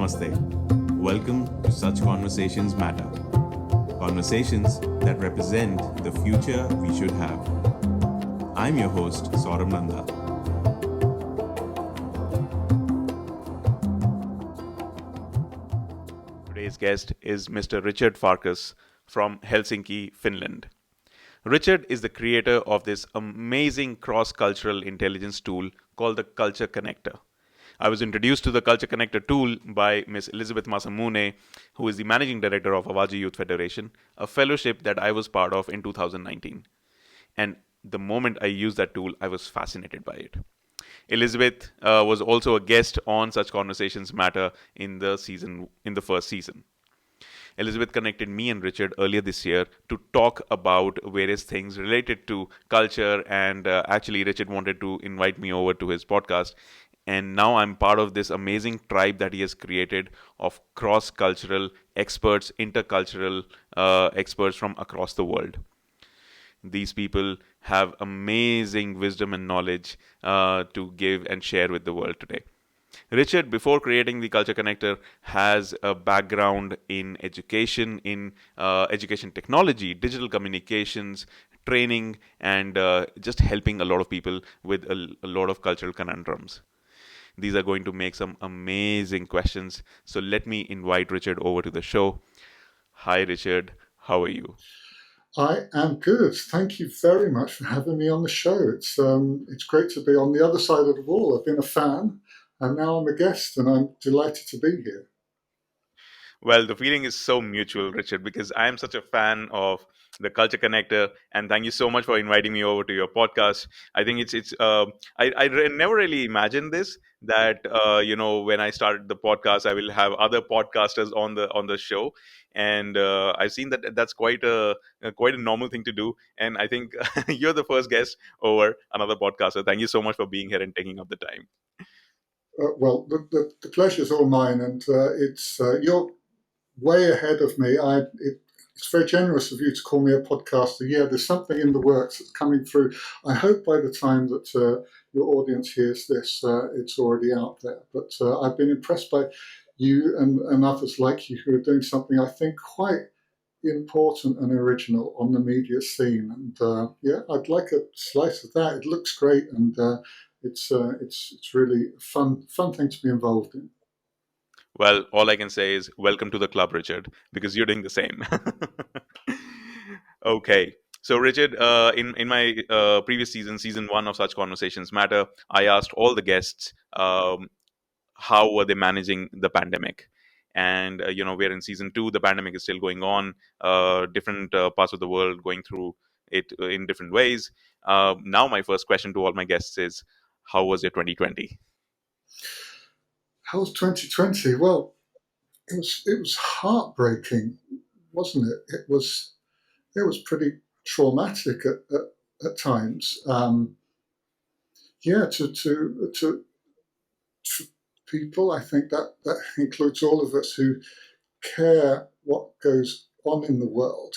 Namaste. Welcome to Such Conversations Matter. Conversations that represent the future we should have. I'm your host, Saurabh Nanda. Today's guest is Mr. Richard Farkas from Helsinki, Finland. Richard is the creator of this amazing cross-cultural intelligence tool called the Culture Connector. I was introduced to the Culture Connector tool by Ms. Elizabeth Masamune, who is the managing director of Awaji Youth Federation, a fellowship that I was part of in 2019. And the moment I used that tool, I was fascinated by it. Elizabeth was also a guest on Such Conversations Matter in the first season. Elizabeth connected me and Richard earlier this year to talk about various things related to culture, and actually Richard wanted to invite me over to his podcast. And now I'm part of this amazing tribe that he has created of cross-cultural experts, intercultural experts from across the world. These people have amazing wisdom and knowledge to give and share with the world today. Richard, before creating the Culture Connector, has a background in education, education technology, digital communications, training, and just helping a lot of people with a lot of cultural conundrums. These are going to make some amazing questions. So let me invite Richard over to the show. Hi, Richard. How are you? I am good. Thank you very much for having me on the show. It's great to be on the other side of the wall. I've been a fan, and now I'm a guest, and I'm delighted to be here. Well, the feeling is so mutual, Richard, because I am such a fan of the Culture Connector, and thank you so much for inviting me over to your podcast. I think never really imagined this, that when I started the podcast, I will have other podcasters on the show, and I've seen that that's quite a normal thing to do. And I think you're the first guest over another podcaster. Thank you so much for being here and taking up the time. Well, the pleasure's all mine, and you're way ahead of me. It's very generous of you to call me a podcaster. Yeah, there's something in the works that's coming through. I hope by the time that your audience hears this, it's already out there. But I've been impressed by you and others like you who are doing something I think quite important and original on the media scene. And I'd like a slice of that. It looks great, and it's really a fun thing to be involved in. Well, all I can say is welcome to the club, Richard, because you're doing the same. Okay. So, Richard, in my previous season one of Such Conversations Matter, I asked all the guests how were they managing the pandemic. And, we're in season two, the pandemic is still going on, different parts of the world going through it in different ways. Now, my first question to all my guests is, how was your 2020? How was 2020? Well, it was heartbreaking, wasn't it? It was pretty traumatic at times. To people, I think that includes all of us who care what goes on in the world.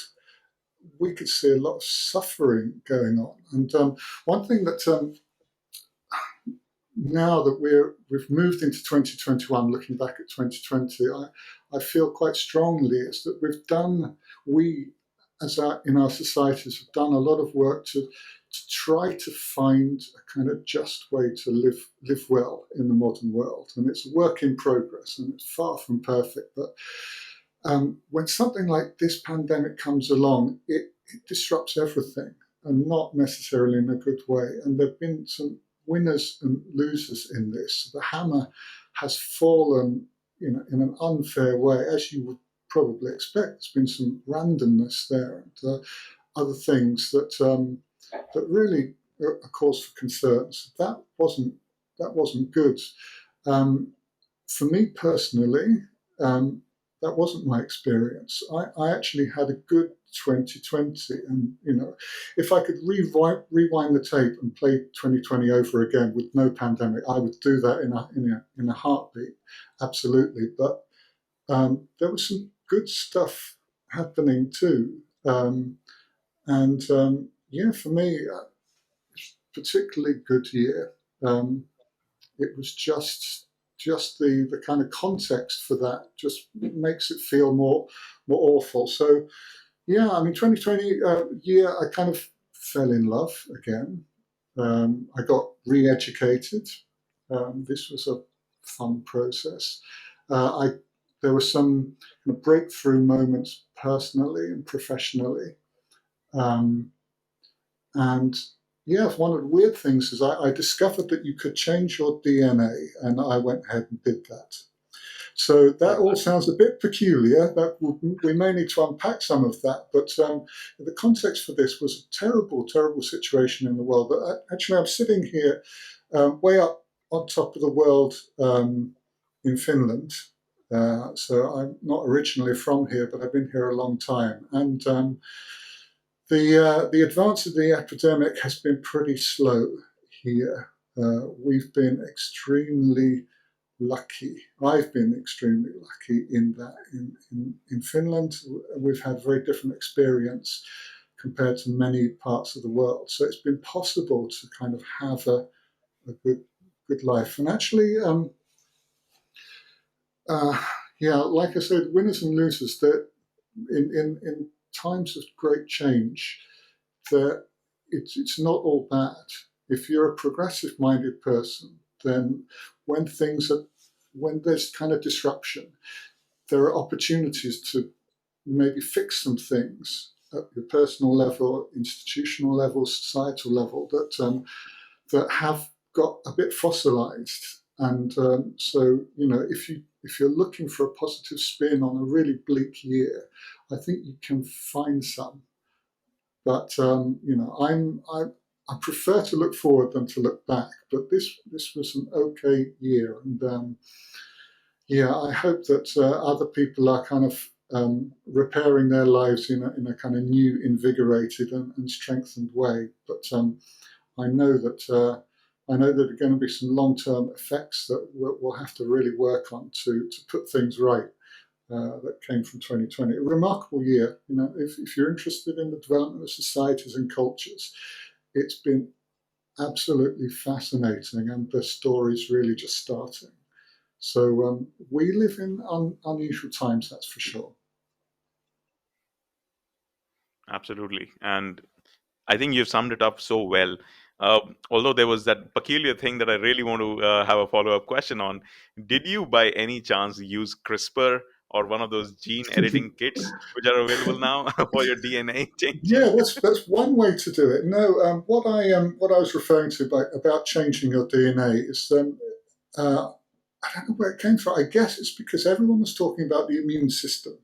We could see a lot of suffering going on, and one thing that now that we've moved into 2021, looking back at 2020, I feel quite strongly is that we in our societies have done a lot of work to try to find a kind of just way to live well in the modern world. And it's a work in progress, and it's far from perfect. But when something like this pandemic comes along, it disrupts everything, and not necessarily in a good way. And there have been some winners and losers in this. The hammer has fallen in an unfair way, as you would probably expect. There's been some randomness there, and other things that really are cause for concerns. That wasn't good. For me personally, that wasn't my experience. I actually had a good 2020, and if I could rewind the tape and play 2020 over again with no pandemic, I would do that in a heartbeat, absolutely. But there was some good stuff happening too, and for me, particularly good year. It was just just the kind of context for that just makes it feel more awful. So yeah, I mean, 2020 year, I kind of fell in love again. I got re-educated. This was a fun process. I There were some kind of breakthrough moments personally and professionally. Um, and yeah, one of the weird things is I discovered that you could change your DNA, and I went ahead and did that. So that all sounds a bit peculiar. That we may need to unpack some of that. But the context for this was a terrible, terrible situation in the world. But actually, I'm sitting here way up on top of the world in Finland. So I'm not originally from here, but I've been here a long time. And the advance of the epidemic has been pretty slow here. We've been extremely lucky. I've been extremely lucky in that in Finland we've had a very different experience compared to many parts of the world. So it's been possible to kind of have a good life. And actually, yeah, like I said, winners and losers. That in times of great change, that it's not all bad. If you're a progressive-minded person, then when things are when there's kind of disruption, there are opportunities to maybe fix some things at your personal level, institutional level, societal level that have got a bit fossilized. And so, if you're looking for a positive spin on a really bleak year, I think you can find some. But I prefer to look forward than to look back. But this was an okay year, and yeah, I hope that other people are kind of repairing their lives in a kind of new, invigorated and strengthened way. But I know that there are going to be some long-term effects that we'll have to really work on to put things right. That came from 2020. A remarkable year. If you're interested in the development of societies and cultures, it's been absolutely fascinating, and the story's really just starting. So we live in unusual times, that's for sure. Absolutely. And I think you've summed it up so well. Although there was that peculiar thing that I really want to have a follow up question on. Did you, by any chance, use CRISPR or one of those gene editing kits which are available now for your DNA changing? Yeah, that's one way to do it. No, what I was referring to about changing your DNA is I don't know where it came from. I guess it's because everyone was talking about the immune system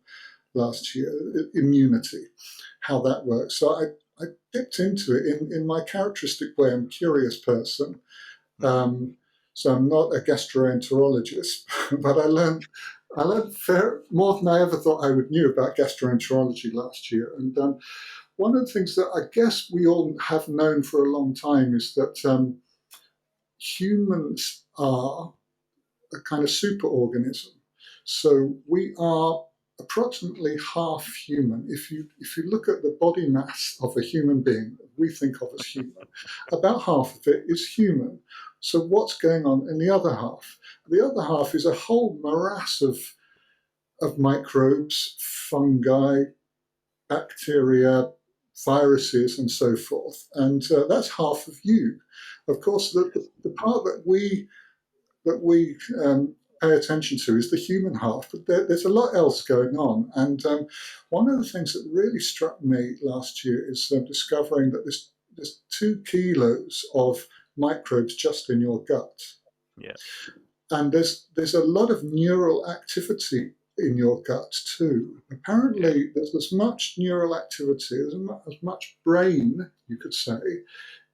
last year, immunity, how that works. So I dipped into it in my characteristic way. I'm a curious person. So I'm not a gastroenterologist, but I learned more than I ever thought I would knew about gastroenterology last year. And one of the things that I guess we all have known for a long time is that humans are a kind of superorganism. So we are approximately half human. If you look at the body mass of a human being we think of as human, about half of it is human. So what's going on in the other half? The other half is a whole morass of microbes, fungi, bacteria, viruses, and so forth. And that's half of you. Of course, the part that we pay attention to is the human half, but there's a lot else going on. And one of the things that really struck me last year is discovering that there's 2 kilos of microbes just in your gut. Yeah. And there's a lot of neural activity in your gut too. Apparently, there's as much neural activity, as much brain, you could say,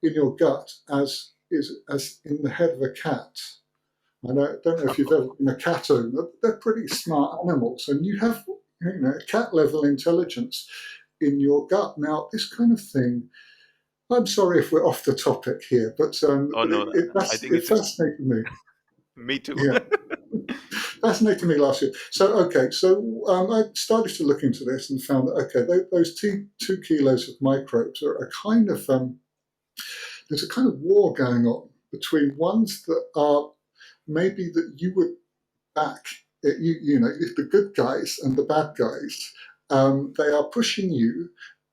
in your gut as in the head of a cat. I don't know if you've ever been a cat owner. They're pretty smart animals, and you have cat level intelligence in your gut. Now, this kind of thing. I'm sorry if we're off the topic here, but Oh no, I think it it's just fascinated me. me too. Yeah, fascinated me last year. So okay, so I started to look into this and found that those 2 kilos of microbes are a kind of there's a kind of war going on between ones that are maybe that you would back, you know, the good guys and the bad guys, they are pushing you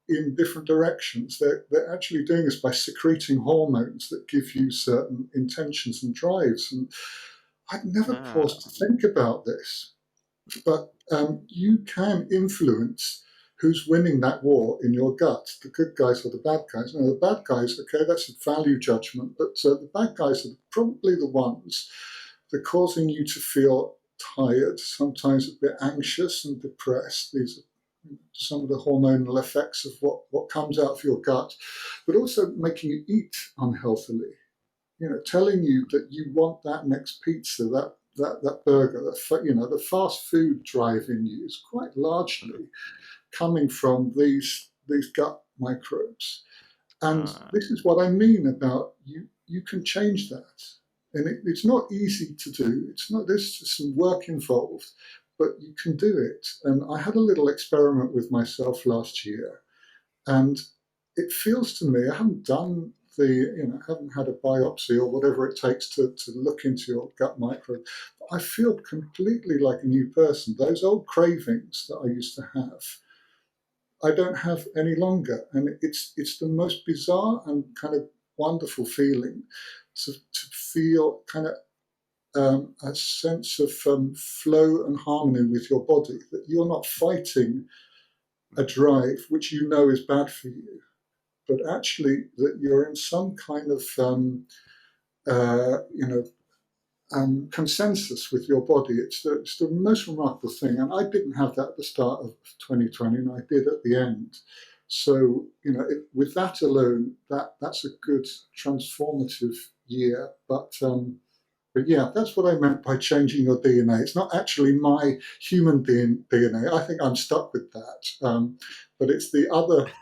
in different directions. They're actually doing this by secreting hormones that give you certain intentions and drives. And I'd never paused to Ah, think about this, but you can influence who's winning that war in your gut, the good guys or the bad guys. Now, the bad guys, okay, that's a value judgment, but the bad guys are probably the ones that are causing you to feel tired, sometimes a bit anxious and depressed. These are some of the hormonal effects of what comes out of your gut, but also making you eat unhealthily, you know, telling you that you want that next pizza, that burger, you know, the fast food drive in you is quite largely coming from these gut microbes. And ah, this is what I mean about you. You can change that, and it's not easy to do. It's not. There's some work involved, but you can do it. And I had a little experiment with myself last year, and it feels to me, I haven't done the, you know, haven't had a biopsy or whatever it takes to look into your gut microbe. But I feel completely like a new person. Those old cravings that I used to have, I don't have any longer. And it's the most bizarre and kind of wonderful feeling to feel kind of a sense of flow and harmony with your body, that you're not fighting a drive which you know is bad for you, but actually that you're in some kind of you know, consensus with your body. It's the most remarkable thing, and I didn't have that at the start of 2020, and I did at the end. So you know, with that alone, that's a good transformative year. But yeah, that's what I meant by changing your DNA. It's not actually my human DNA. I think I'm stuck with that. But it's the other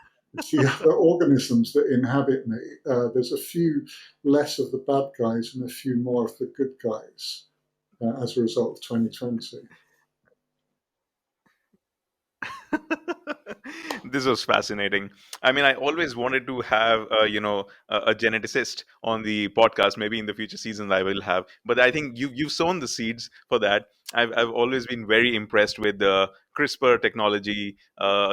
organisms that inhabit me. There's a few less of the bad guys and a few more of the good guys as a result of 2020. this was fascinating. I mean, I always wanted to have, a geneticist on the podcast. Maybe in the future seasons I will have. But I think you've sown the seeds for that. I've always been very impressed with the CRISPR technology,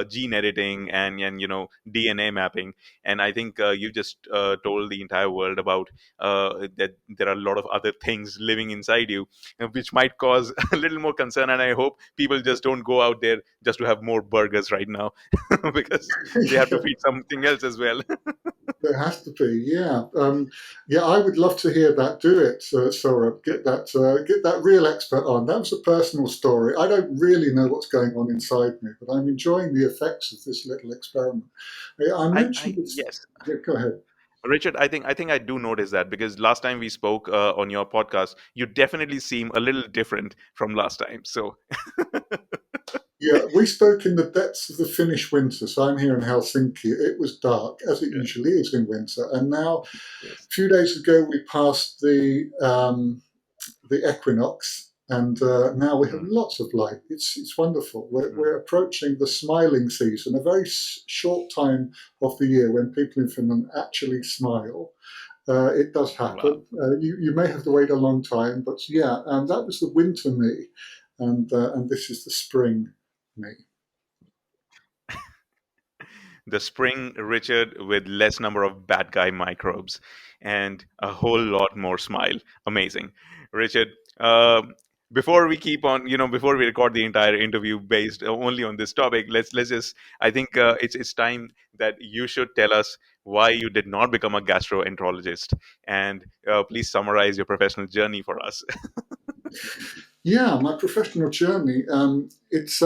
gene editing, and DNA mapping. And I think you just told the entire world about that there are a lot of other things living inside you, which might cause a little more concern. And I hope people just don't go out there just to have more burgers right now because they have to feed something else as well. There has to be, yeah, yeah. I would love to hear that. Do it, Saurabh. Get that real expert on. That was a personal story. I don't really know what's going on inside me, but I'm enjoying the effects of this little experiment. I I mentioned this. yes, Yeah, go ahead. Richard. I think I do notice that because last time we spoke on your podcast, you definitely seem a little different from last time. So Yeah, we spoke in the depths of the Finnish winter. So I'm here in Helsinki. It was dark, as it yeah, usually is in winter. And now, yes. a few days ago, we passed the equinox, and now we have Mm, lots of light. It's wonderful. mm. We're approaching the smiling season, a very short time of the year when people in Finland actually smile. It does Wow. happen. You may have to wait a long time, but yeah, that was the winter me, and this is the spring me. The spring Richard with less number of bad guy microbes and a whole lot more smile. Amazing, Richard. Before we keep on, before we record the entire interview based only on this topic, let's just. I think it's time that you should tell us why you did not become a gastroenterologist, and please summarize your professional journey for us. Yeah, my professional journey. It's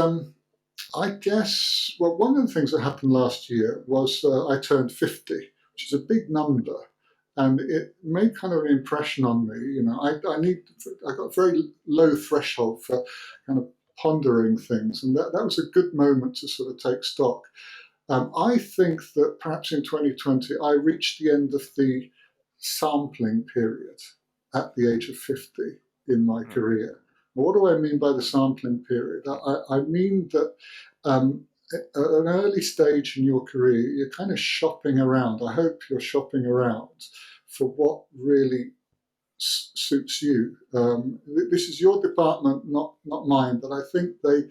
I guess, well, one of the things that happened last year was I turned 50, which is a big number. And it made kind of an impression on me. You know, I got a very low threshold for kind of pondering things. And that was a good moment to sort of take stock. I think that perhaps in 2020, I reached the end of the sampling period at the age of 50 in my Mm, career. What do I mean by the mm, sampling period? I mean that at an early stage in your career, you're kind of shopping around. I hope you're shopping around for what really suits you. This is your department, not mine, but I think they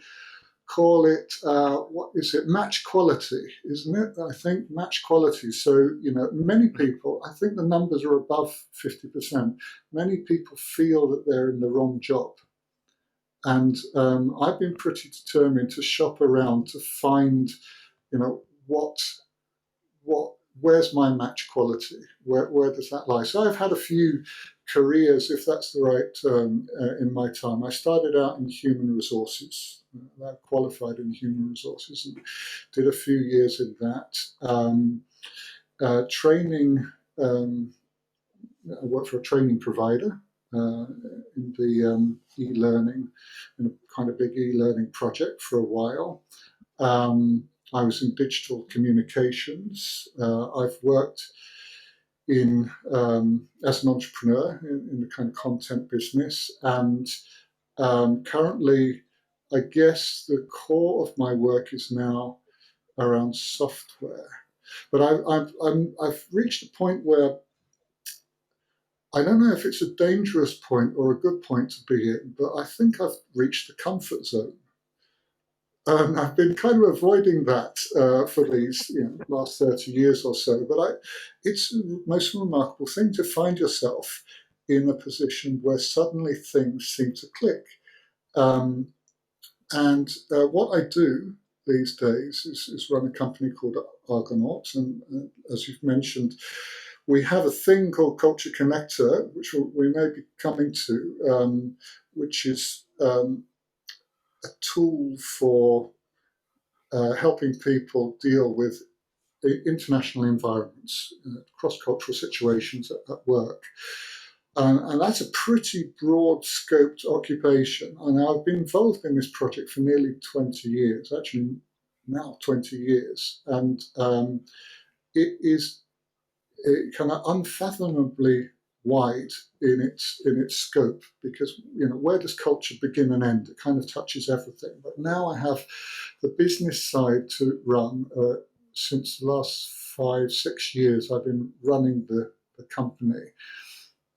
call it, what is it, match quality, isn't it? I think match quality. So, many people, I think the numbers are above 50%. Many people feel that they're in the wrong job. And I've been pretty determined to shop around to find, what where's my match quality? Where does that lie? So I've had a few careers, if that's the right term, in my time. I started out in human resources. I qualified in human resources and did a few years in that. Training, I worked for a training provider in the e-learning, in a kind of big e-learning project for a while. I was in digital communications. I've worked in as an entrepreneur in the kind of content business, and currently, I guess the core of my work is now around software. But I've reached a point where I don't know if it's a dangerous point or a good point to be in, but I think I've reached the comfort zone. I've been kind of avoiding that for these last 30 years or so, but it's the most remarkable thing to find yourself in a position where suddenly things seem to click. And what I do these days is run a company called Argonaut, and as you've mentioned, we have a thing called Culture Connector, which we may be coming to, which is a tool for helping people deal with international environments, cross-cultural situations at work. And that's a pretty broad-scoped occupation. And I've been involved in this project for nearly 20 years, actually now 20 years. And it is kind of unfathomably wide in its scope, because where does culture begin and end? It kind of touches everything. But now I have the business side to run. Since the last 5-6 years, I've been running the company,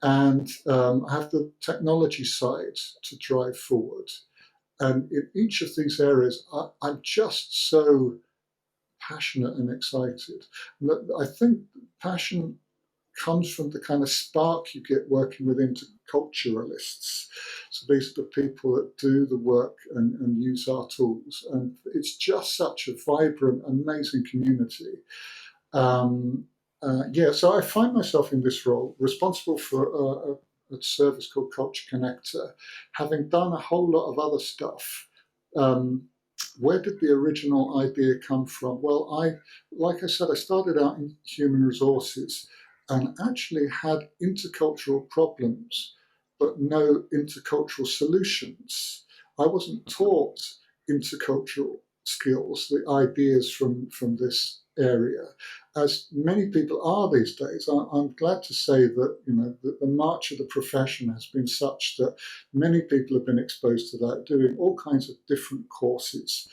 and I have the technology side to drive forward. And in each of these areas, I'm just so passionate and excited. I think passion comes from the kind of spark you get working with interculturalists. So these are the people that do the work and use our tools. And it's just such a vibrant, amazing community. So I find myself in this role, responsible for a service called Culture Connector, having done a whole lot of other stuff. Where did the original idea come from? Well, like I said, I started out in human resources and actually had intercultural problems, but no intercultural solutions. I wasn't taught intercultural skills, the ideas from this area, as many people are these days. I'm glad to say that the march of the profession has been such that many people have been exposed to that, doing all kinds of different courses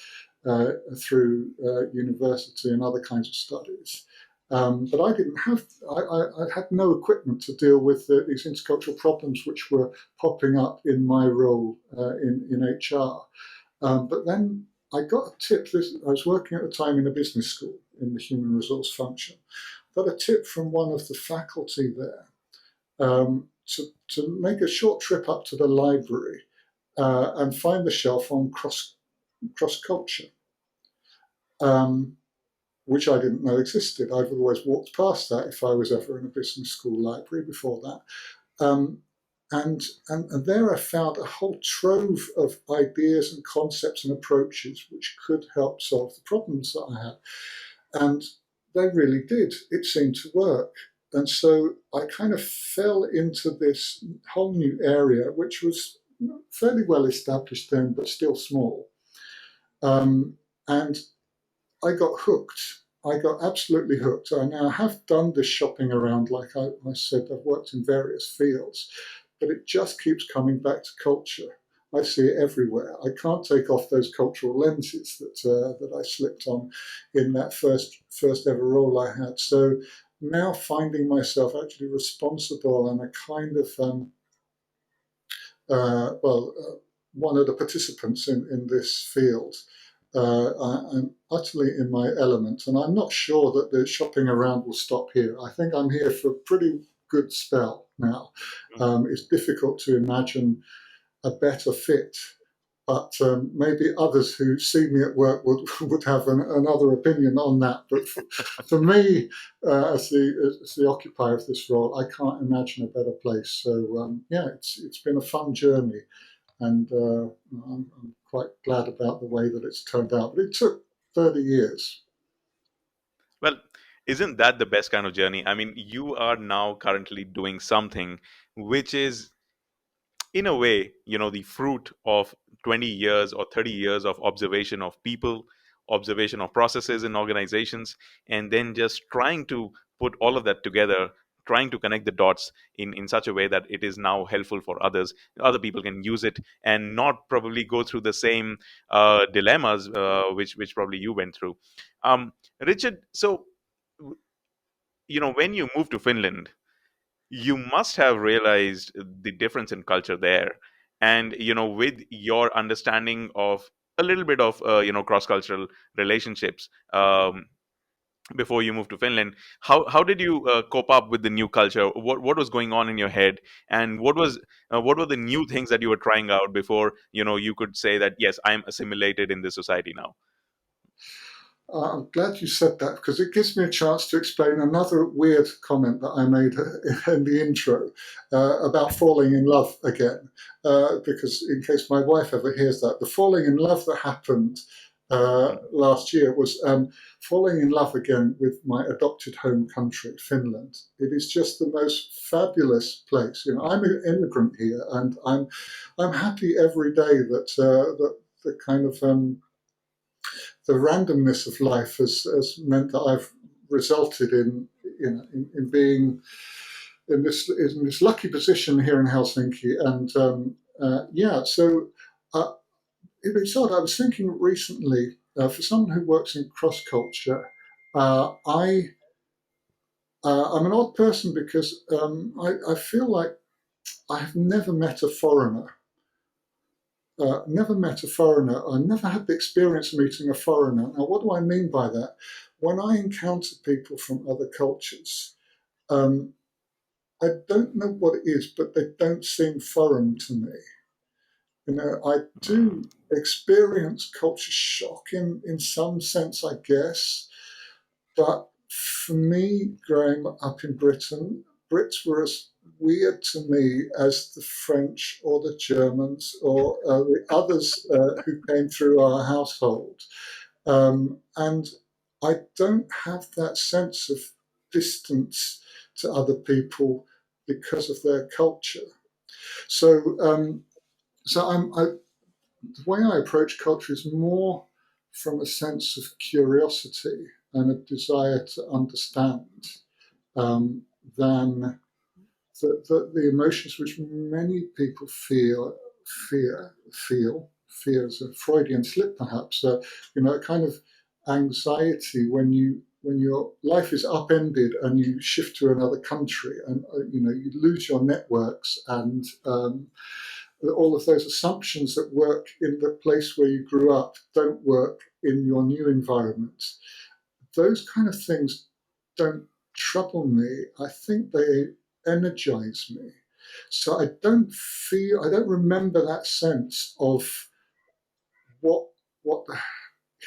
through university and other kinds of studies. But I didn't have, I had no equipment to deal with these intercultural problems which were popping up in my role in HR. But then I got a tip. I was working at the time in a business school in the human resource function. Got a tip from one of the faculty there to make a short trip up to the library and find the shelf on cross culture. Which I didn't know existed. I've always walked past that if I was ever in a business school library before that. And there I found a whole trove of ideas and concepts and approaches which could help solve the problems that I had. And they really did. It seemed to work. And so I kind of fell into this whole new area, which was fairly well established then, but still small. And I got hooked. I got absolutely hooked. I now have done this shopping around, like I said, I've worked in various fields, but it just keeps coming back to culture. I see it everywhere. I can't take off those cultural lenses that I slipped on in that first ever role I had. So now finding myself actually responsible and a kind of one of the participants in this field. I'm utterly in my element, and I'm not sure that the shopping around will stop here. I think I'm here for a pretty good spell now. It's difficult to imagine a better fit, but maybe others who see me at work would have another opinion on that. But for me, as the occupier of this role, I can't imagine a better place. So yeah, it's been a fun journey, and I'm quite glad about the way that it's turned out. But it took 30 years. Well, isn't that the best kind of journey? I mean, you are now currently doing something which is, in a way, the fruit of 20 years or 30 years of observation of people, observation of processes in organizations, and then just trying to put all of that together, trying to connect the dots in such a way that it is now helpful for others. Other people can use it and not probably go through the same dilemmas which probably you went through. Richard, so when you moved to Finland, you must have realized the difference in culture there, and with your understanding of a little bit of cross cultural relationships, before you moved to Finland, how did you cope up with the new culture? What was going on in your head, and what were the new things that you were trying out before you could say that, yes, I'm assimilated in this society now? I'm glad you said that because it gives me a chance to explain another weird comment that I made in the intro about falling in love again. Because in case my wife ever hears that, the falling in love that happened last year was falling in love again with my adopted home country, Finland. It is just the most fabulous place. I'm an immigrant here, and I'm happy every day that the kind of the randomness of life has meant that I've resulted in being in this lucky position here in Helsinki, and yeah, so uh, it's odd. I was thinking recently, for someone who works in cross culture, I'm an odd person because I feel like I have never met a foreigner. Never met a foreigner. I never had the experience of meeting a foreigner. Now, what do I mean by that? When I encounter people from other cultures, um, I don't know what it is, but they don't seem foreign to me. I do experience culture shock in some sense, I guess. But for me, growing up in Britain, Brits were as weird to me as the French or the Germans or the others who came through our household. And I don't have that sense of distance to other people because of their culture. So, the way I approach culture is more from a sense of curiosity and a desire to understand um, than the emotions which many people fear is a Freudian slip, perhaps. A kind of anxiety when your life is upended and you shift to another country, and you lose your networks and all of those assumptions that work in the place where you grew up don't work in your new environment. Those kind of things don't trouble me. I think they energize me. So I don't remember that sense of what what the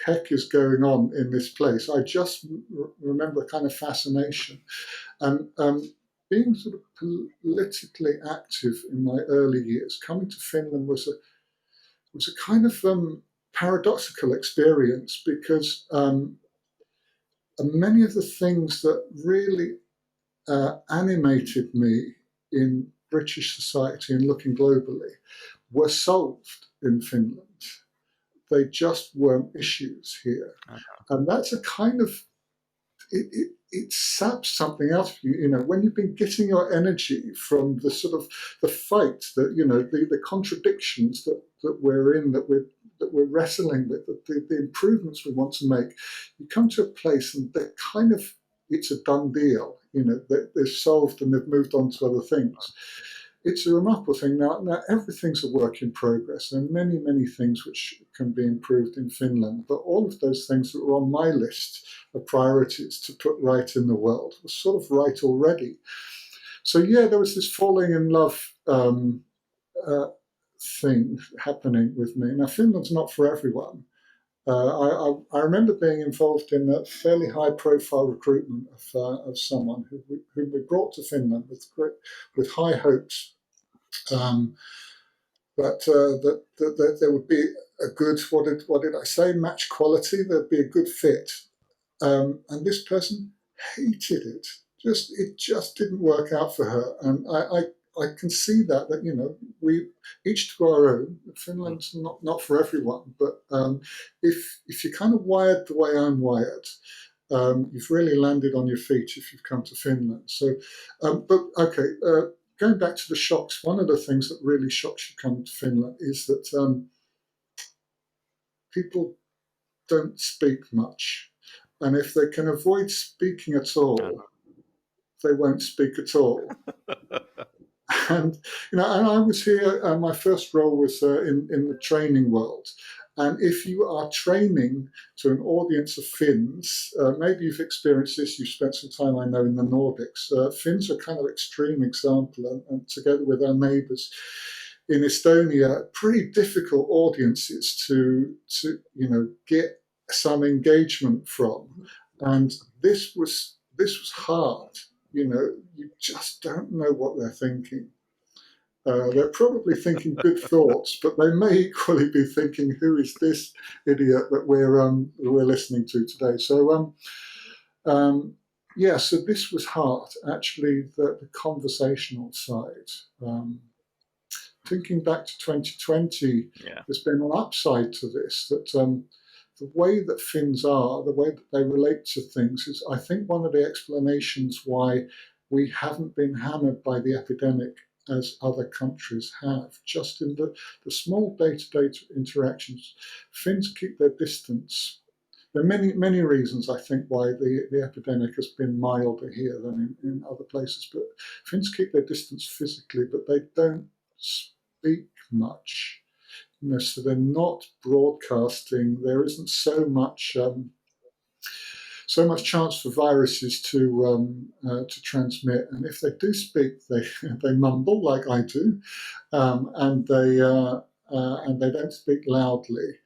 heck is going on in this place. I just remember a kind of fascination. And being sort of politically active in my early years, coming to Finland was a kind of paradoxical experience because many of the things that really animated me in British society and looking globally were solved in Finland. They just weren't issues here. And that's a kind of it saps something else of you. When you've been getting your energy from the sort of the fight that the contradictions that we're in, that we're wrestling with, the improvements we want to make, you come to a place and they're kind of it's a done deal. They've solved and they've moved on to other things. It's a remarkable thing. Now everything's a work in progress. There are many, many things which can be improved in Finland, but all of those things that were on my list of priorities to put right in the world were sort of right already. So yeah, there was this falling in love uh, thing happening with me. Now Finland's not for everyone. I remember being involved in a fairly high-profile recruitment of someone who we brought to Finland with high hopes that there would be a good, what did I say, match quality. There'd be a good fit, and this person hated it. It just didn't work out for her, and I can see that we each to our own. Finland's not for everyone, but if you're kind of wired the way I'm wired, you've really landed on your feet if you've come to Finland. So, but okay. Going back to the shocks, one of the things that really shocks you coming to Finland is that people don't speak much, and if they can avoid speaking at all, they won't speak at all. And and I was here. My first role was in the training world, and if you are training to an audience of Finns, maybe you've experienced this. You've spent some time, I know, in the Nordics. Finns are kind of extreme example, and together with our neighbours in Estonia, pretty difficult audiences to get some engagement from, and this was hard. You just don't know what they're thinking. They're probably thinking good thoughts, but they may equally be thinking, "Who is this idiot that we're listening to today?" So, yeah. So this was hard, actually. The conversational side. Thinking back to 2020, there's been an upside to this. That the way that Finns are, the way that they relate to things, is, I think, one of the explanations why we haven't been hammered by the epidemic as other countries have. Just in the small day-to-day interactions, Finns keep their distance. There are many reasons, I think, why the epidemic has been milder here than in other places. But Finns keep their distance physically, but they don't speak much. So they're not broadcasting. There isn't so much chance for viruses to transmit. And if they do speak, they mumble like I do, and they don't speak loudly.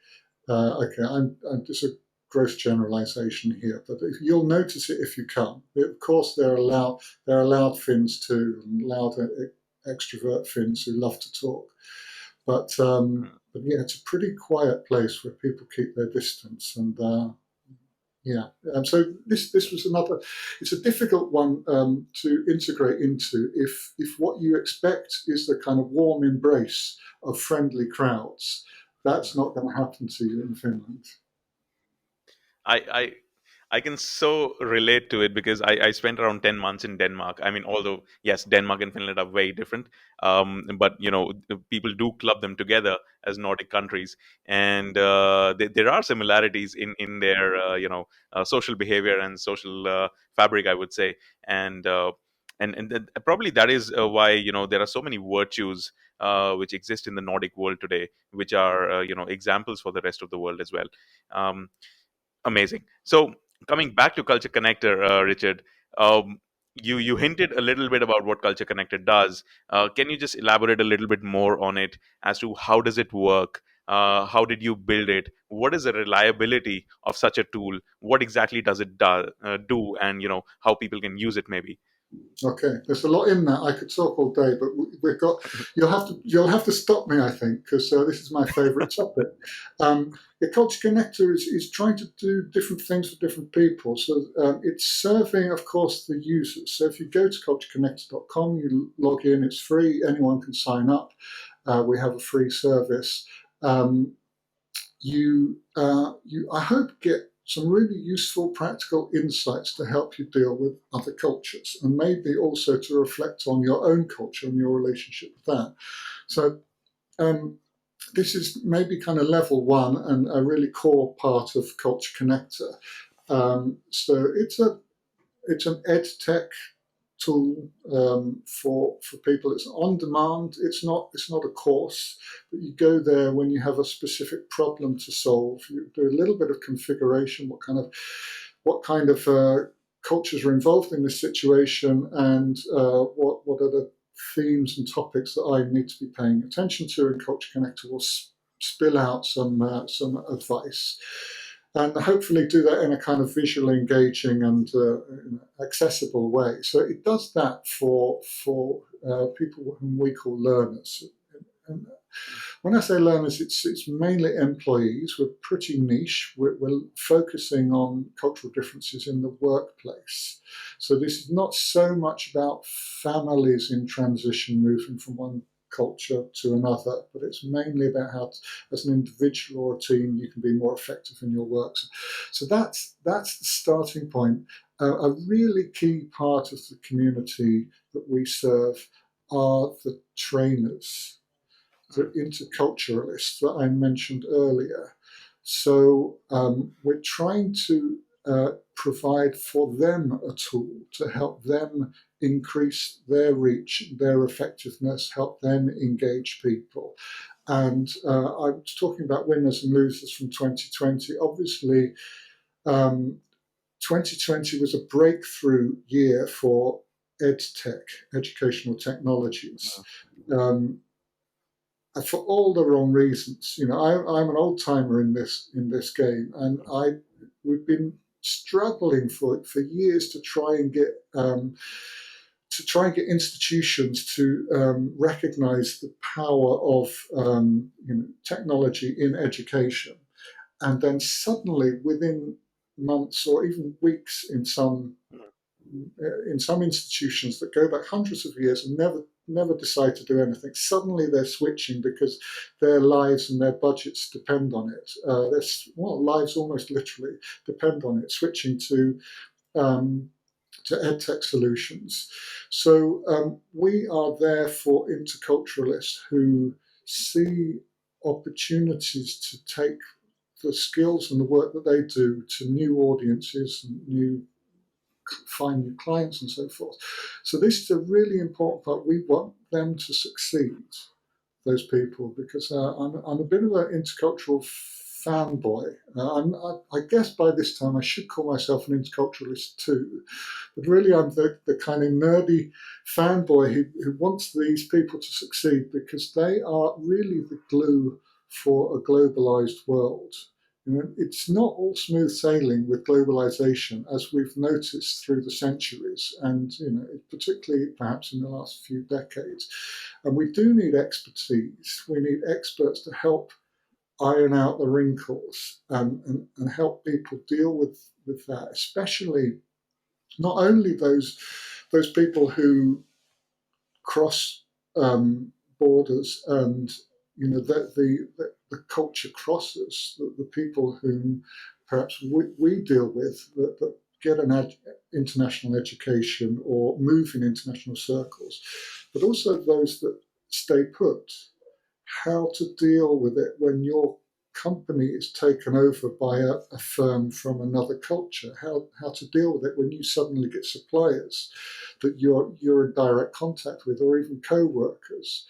Okay, I'm just a gross generalisation here, but you'll notice it if you come. Of course, there are loud Finns too, and loud extrovert Finns who love to talk. But yeah, it's a pretty quiet place where people keep their distance, and yeah. So this was another. It's a difficult one to integrate into if what you expect is the kind of warm embrace of friendly crowds. That's not going to happen to you in Finland. I I can so relate to it because I spent around 10 months in Denmark. I mean, although, yes, Denmark and Finland are very different, but, people do club them together as Nordic countries. And there are similarities in their, social behavior and social fabric, I would say. And probably that is why, there are so many virtues which exist in the Nordic world today, which are, examples for the rest of the world as well. Um, Amazing. So coming back to Culture Connector, Richard, um, you hinted a little bit about what Culture Connector does. Can you just elaborate a little bit more on it as to how does it work? How did you build it? What is the reliability of such a tool? What exactly does it do? And how people can use it, maybe. Okay, there's a lot in that. I could talk all day, but we've got. You'll have to stop me, I think, because this is my favourite topic. The Culture Connector is trying to do different things for different people. So it's serving, of course, the users. So if you go to cultureconnector.com, you log in. It's free. Anyone can sign up. We have a free service. I hope, get some really useful practical insights to help you deal with other cultures, and maybe also to reflect on your own culture and your relationship with that. So this is maybe kind of level one and a really core part of Culture Connector. So it's an ed tech tool for people. It's on demand. It's not a course, but you go there when you have a specific problem to solve. You do a little bit of configuration. What kind of cultures are involved in this situation, and what are the themes and topics that I need to be paying attention to, and Culture Connector will spill out some advice, and hopefully do that in a kind of visually engaging and accessible way. So it does that for people whom we call learners. And when I say learners, it's mainly employees. We're pretty niche. We're focusing on cultural differences in the workplace. So this is not so much about families in transition moving from one culture to another, but it's mainly about how, as an individual or a team, you can be more effective in your work. So that's the starting point. A really key part of the community that we serve are the trainers, the interculturalists that I mentioned earlier. So we're trying to provide for them a tool to help them increase their reach, their effectiveness, help them engage people. And I was talking about winners and losers from 2020. Obviously, 2020 was a breakthrough year for EdTech, educational technologies. For all the wrong reasons. You know, I'm an old timer in this game, and we've been struggling for years to try and get institutions to recognise the power of technology in education, and then suddenly within months or even weeks in some institutions that go back hundreds of years and never decide to do anything. Suddenly they're switching because their lives and their budgets depend on it. Lives almost literally depend on it, switching to edtech solutions. So we are there for interculturalists who see opportunities to take the skills and the work that they do to new audiences and find new clients and so forth. So this is a really important part. We want them to succeed, those people, because I'm a bit of an intercultural fanboy. I guess by this time I should call myself an interculturalist too, but really I'm the kind of nerdy fanboy who wants these people to succeed, because they are really the glue for a globalized world. It's not all smooth sailing with globalization, as we've noticed through the centuries, and particularly perhaps in the last few decades. And we do need expertise. We need experts to help iron out the wrinkles and help people deal with that, especially not only those people who cross borders and the culture crosses, the people whom perhaps we deal with that get an international education or move in international circles, but also those that stay put. How to deal with it when your company is taken over by a firm from another culture, how to deal with it when you suddenly get suppliers that you're in direct contact with, or even co-workers.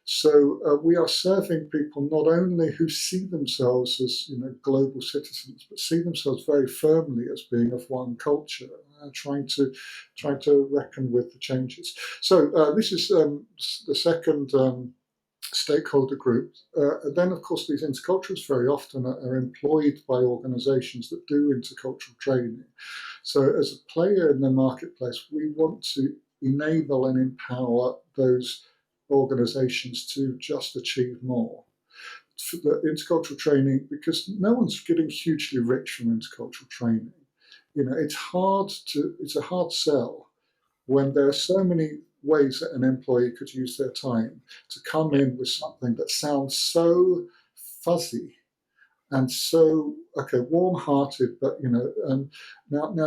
So we are serving people not only who see themselves as global citizens, but see themselves very firmly as being of one culture, trying to reckon with the changes. So this is the second stakeholder group. Then, of course, these interculturals very often are employed by organisations that do intercultural training. So as a player in the marketplace, we want to enable and empower those organisations to just achieve more. For the intercultural training, because no one's getting hugely rich from intercultural training. It's a hard sell when there are so many ways that an employee could use their time to come in with something that sounds so fuzzy and so warm-hearted, but now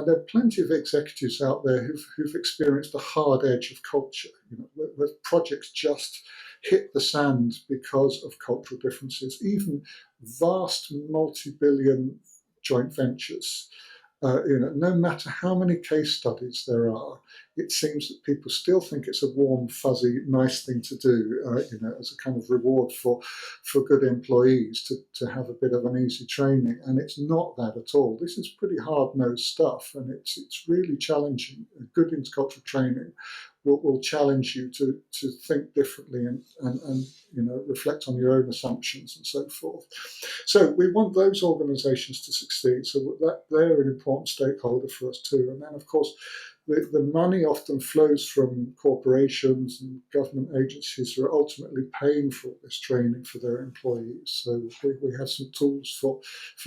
there are plenty of executives out there who've experienced the hard edge of culture, where projects just hit the sand because of cultural differences, even vast multi-billion joint ventures. No matter how many case studies there are, it seems that people still think it's a warm, fuzzy, nice thing to do, as a kind of reward for good employees to have a bit of an easy training. And it's not that at all. This is pretty hard-nosed stuff, and it's really challenging. Good intercultural training will challenge you to think differently and reflect on your own assumptions and so forth. So we want those organisations to succeed. So that they're an important stakeholder for us too. And then, of course, the money often flows from corporations and government agencies who are ultimately paying for this training for their employees. So we have some tools for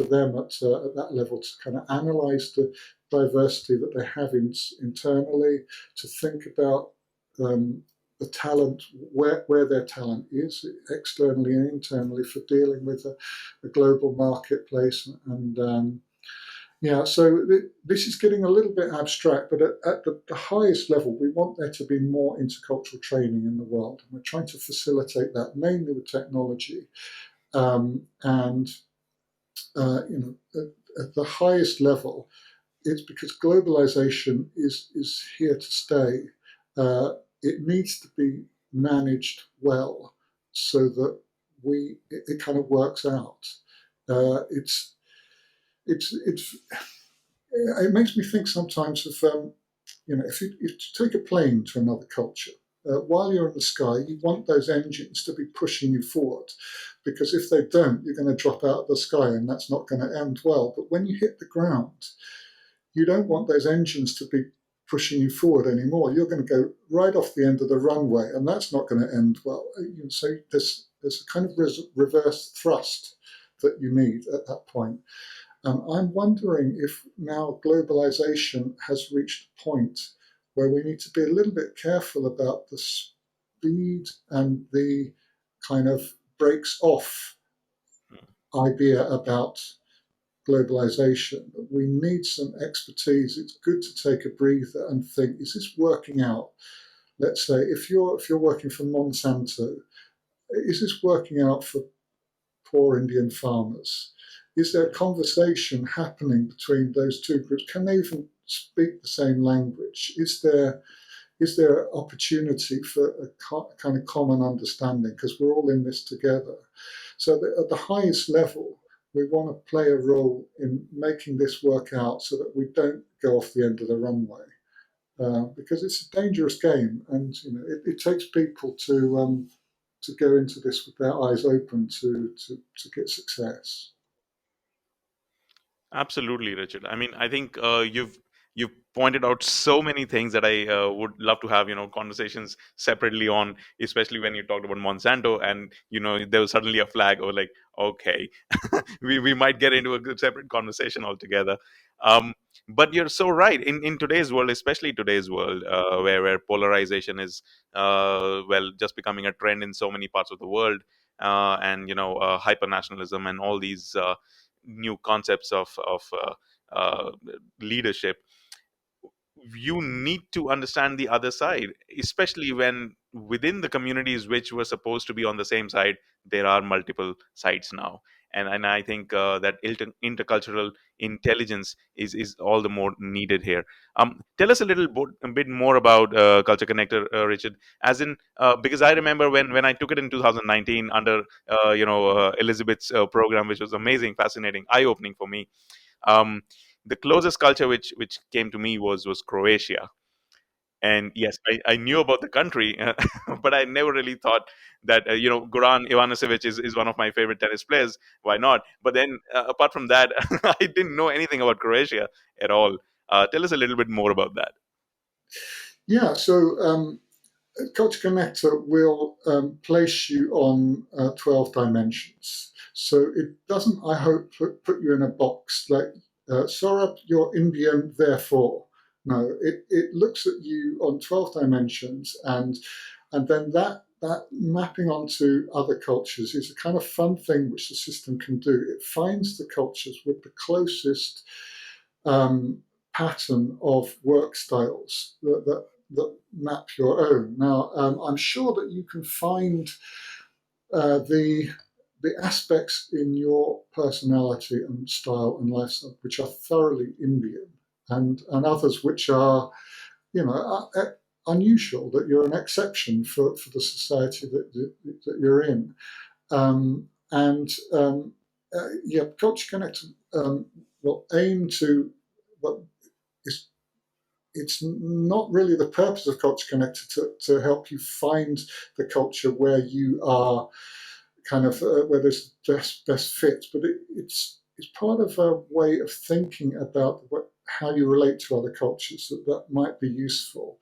them at that level to kind of analyse the diversity that they have internally, to think about the talent, where their talent is, externally and internally, for dealing with a global marketplace. And so this is getting a little bit abstract, but at the highest level, we want there to be more intercultural training in the world. And we're trying to facilitate that, mainly with technology. And at the highest level, it's because globalization is here to stay. It needs to be managed well so that it kind of works out. It's it makes me think sometimes of if you take a plane to another culture. While you're in the sky, you want those engines to be pushing you forward, because if they don't, you're going to drop out of the sky, and that's not going to end well. But when you hit the ground, you don't want those engines to be pushing you forward anymore. You're going to go right off the end of the runway, and that's not going to end well. So there's a kind of reverse thrust that you need at that point. I'm wondering if now globalization has reached a point where we need to be a little bit careful about the speed and the kind of breaks off idea about globalization. We need some expertise. It's good to take a breather and think, is this working out? Let's say if you're working for Monsanto, is this working out for poor Indian farmers? Is there a conversation happening between those two groups? Can they even speak the same language? Is there opportunity for a kind of common understanding? Because we're all in this together. So at the highest level, we want to play a role in making this work out so that we don't go off the end of the runway, because it's a dangerous game, and it takes people to go into this with their eyes open to get success. Absolutely, Richard. I mean, I think you've pointed out so many things that I would love to have conversations separately on, especially when you talked about Monsanto, and there was suddenly a flag, or like, okay, we might get into a good separate conversation altogether. Um, but you're so right. In today's world, especially today's world, where polarization is just becoming a trend in so many parts of the world, and hyper nationalism and all these new concepts of leadership, you need to understand the other side, especially when within the communities which were supposed to be on the same side, there are multiple sides now. And I think that intercultural intelligence is all the more needed here. Tell us a bit more about Culture Connector, Richard. As in, because I remember when I took it in 2019 under Elizabeth's program, which was amazing, fascinating, eye opening for me. Um, the closest culture which came to me was Croatia. And yes, I knew about the country, but I never really thought that Goran Ivanisevic is one of my favorite tennis players. Why not? But then apart from that, I didn't know anything about Croatia at all. Tell us a little bit more about that. Yeah, so Culture Connector will place you on 12 dimensions. So it doesn't, I hope, put you in a box like, Saurabh, you're Indian, therefore. No, it looks at you on 12 dimensions, and then that mapping onto other cultures is a kind of fun thing which the system can do. It finds the cultures with the closest um, pattern of work styles that map your own. Now, I'm sure that you can find the the aspects in your personality and style and lifestyle which are thoroughly Indian, and others which are, unusual, that you're an exception for the society that you're in. And yeah, Culture Connect will aim to, well, it's not really the purpose of Culture Connect to help you find the culture where you are kind of where there's best fit, but it's part of a way of thinking about how you relate to other cultures that might be useful.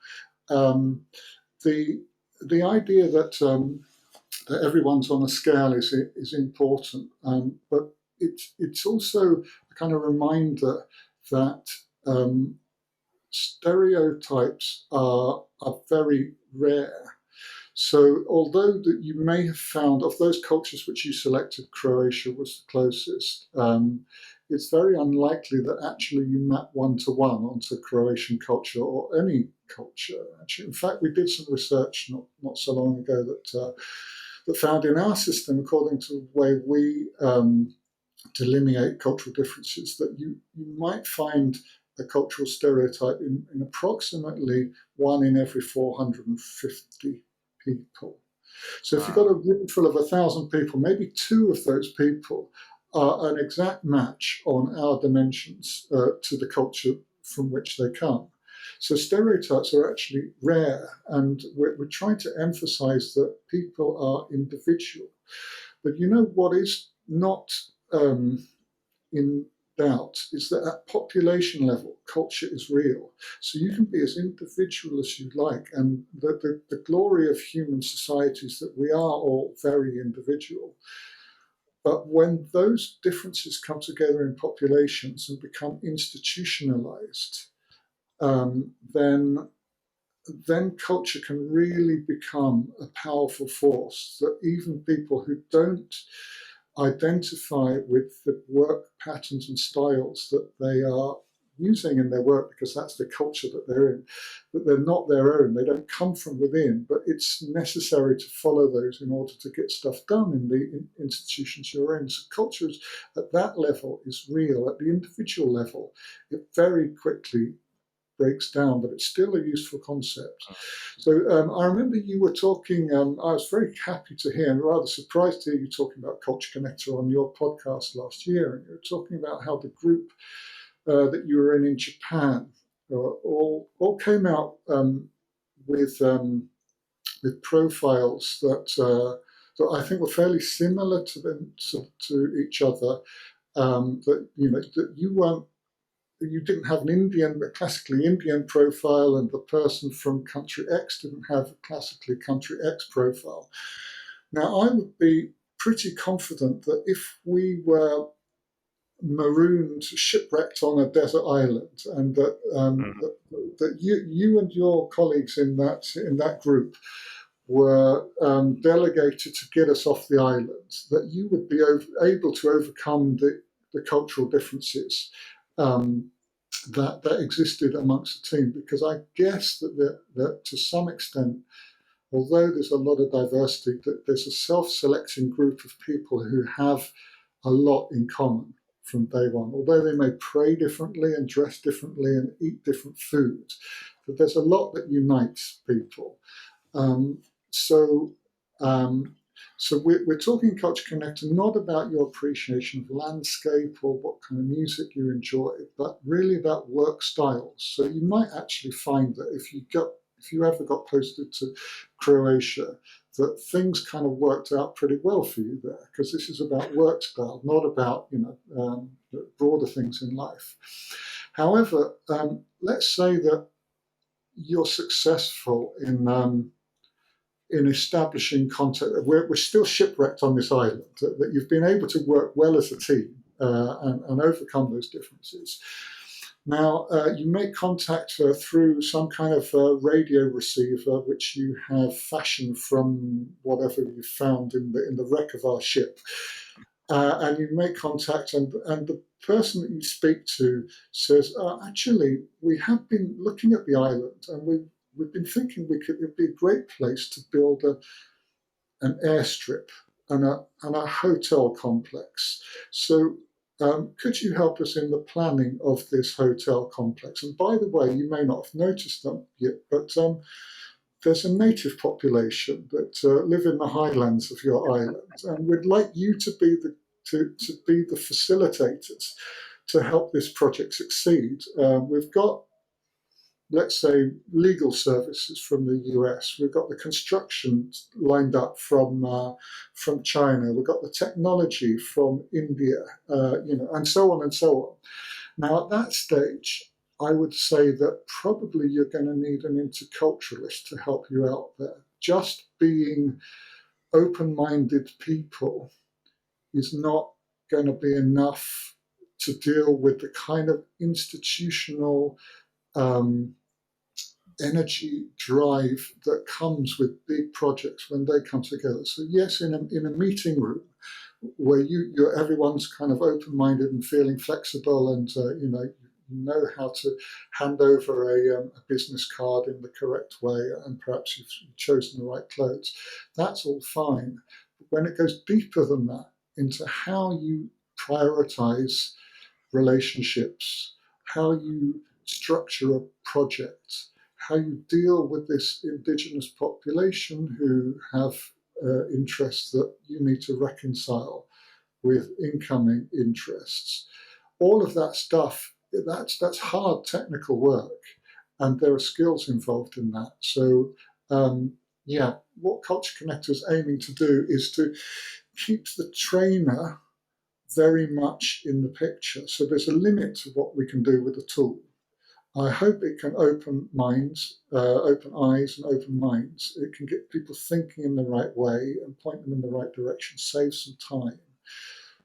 Um, the idea that everyone's on a scale is important, but it's also a kind of reminder that stereotypes are very rare. So although that you may have found, of those cultures which you selected, Croatia was the closest, it's very unlikely that actually you map one-to-one onto Croatian culture or any culture. Actually, in fact, we did some research not so long ago that found in our system, according to the way we delineate cultural differences, that you might find a cultural stereotype in approximately 1 in every 450 people. So if you've got a room full of 1,000 people, maybe 2 of those people are an exact match on our dimensions to the culture from which they come. So stereotypes are actually rare, and we're trying to emphasize that people are individual. But what is not in doubt is that at population level, culture is real. So you can be as individual as you like, and the glory of human society is that we are all very individual. But when those differences come together in populations and become institutionalized, then culture can really become a powerful force that even people who don't identify with the work patterns and styles that they are using in their work, because that's the culture that they're in, that they're not their own, they don't come from within, but it's necessary to follow those in order to get stuff done in the institutions you're in. So culture at that level is real. At the individual level, it very quickly breaks down, but it's still a useful concept. So I remember you were talking, I was very happy to hear and rather surprised to hear you talking about Culture Connector on your podcast last year. And you were talking about how the group that you were in Japan all came out with profiles that I think were fairly similar to each other. That you didn't have a classically Indian profile, and the person from country X didn't have a classically country X profile. Now, I would be pretty confident that if we were marooned, shipwrecked on a desert island, and that you and your colleagues in that group were delegated to get us off the island, that you would be able to overcome the cultural differences that existed amongst the team, because I guess that to some extent, although there's a lot of diversity, that there's a self-selecting group of people who have a lot in common from day one. Although they may pray differently and dress differently and eat different foods, but there's a lot that unites people. So we're talking Culture Connector not about your appreciation of landscape or what kind of music you enjoy, but really about work styles. So you might actually find that if you ever got posted to Croatia, that things kind of worked out pretty well for you there, because this is about work style, not about broader things in life. However, let's say that you're successful in establishing contact. We're still shipwrecked on this island, that you've been able to work well as a team and overcome those differences. Now, you make contact through some kind of radio receiver, which you have fashioned from whatever you found in the wreck of our ship. And you make contact, and the person that you speak to says, actually, we have been looking at the island, and we've been thinking it'd be a great place to build an airstrip. and a hotel complex. So could you help us in the planning of this hotel complex? And by the way, you may not have noticed them yet, but there's a native population that live in the highlands of your island, and we'd like you to be to be the facilitators to help this project succeed. We've got, let's say, legal services from the US. We've got the construction lined up from China. We've got the technology from India, and so on and so on. Now, at that stage, I would say that probably you're going to need an interculturalist to help you out there. Just being open-minded people is not going to be enough to deal with the kind of institutional energy drive that comes with big projects when they come together. So yes, in a meeting room where everyone's kind of open-minded and feeling flexible, and you know how to hand over a business card in the correct way, and perhaps you've chosen the right clothes. That's all fine. But when it goes deeper than that into how you prioritize relationships, how you structure a project, how you deal with this indigenous population who have interests that you need to reconcile with incoming interests. All of that stuff, that's hard technical work, and there are skills involved in that. So what Culture Connector is aiming to do is to keep the trainer very much in the picture. So there's a limit to what we can do with the tool. I hope it can open minds, open eyes and open minds. It can get people thinking in the right way and point them in the right direction, save some time.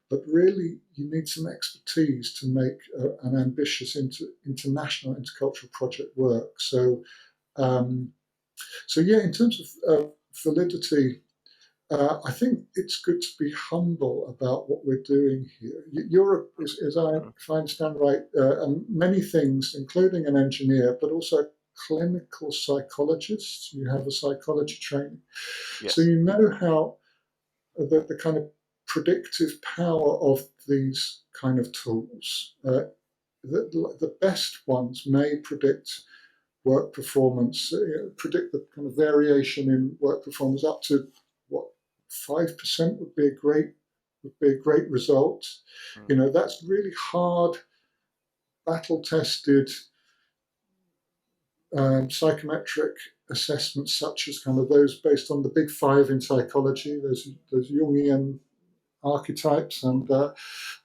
But really, you need some expertise to make an ambitious international intercultural project work. So in terms of validity, I think it's good to be humble about what we're doing here. Europe is, if I understand right, many things, including an engineer, but also clinical psychologists. You have a psychology training. Yes. So you know how the kind of predictive power of these kind of tools. The best ones may predict work performance, predict the kind of variation in work performance up to 5% would be a great result. That's really hard, battle-tested psychometric assessments, such as kind of those based on the big five in psychology, those Jungian archetypes, and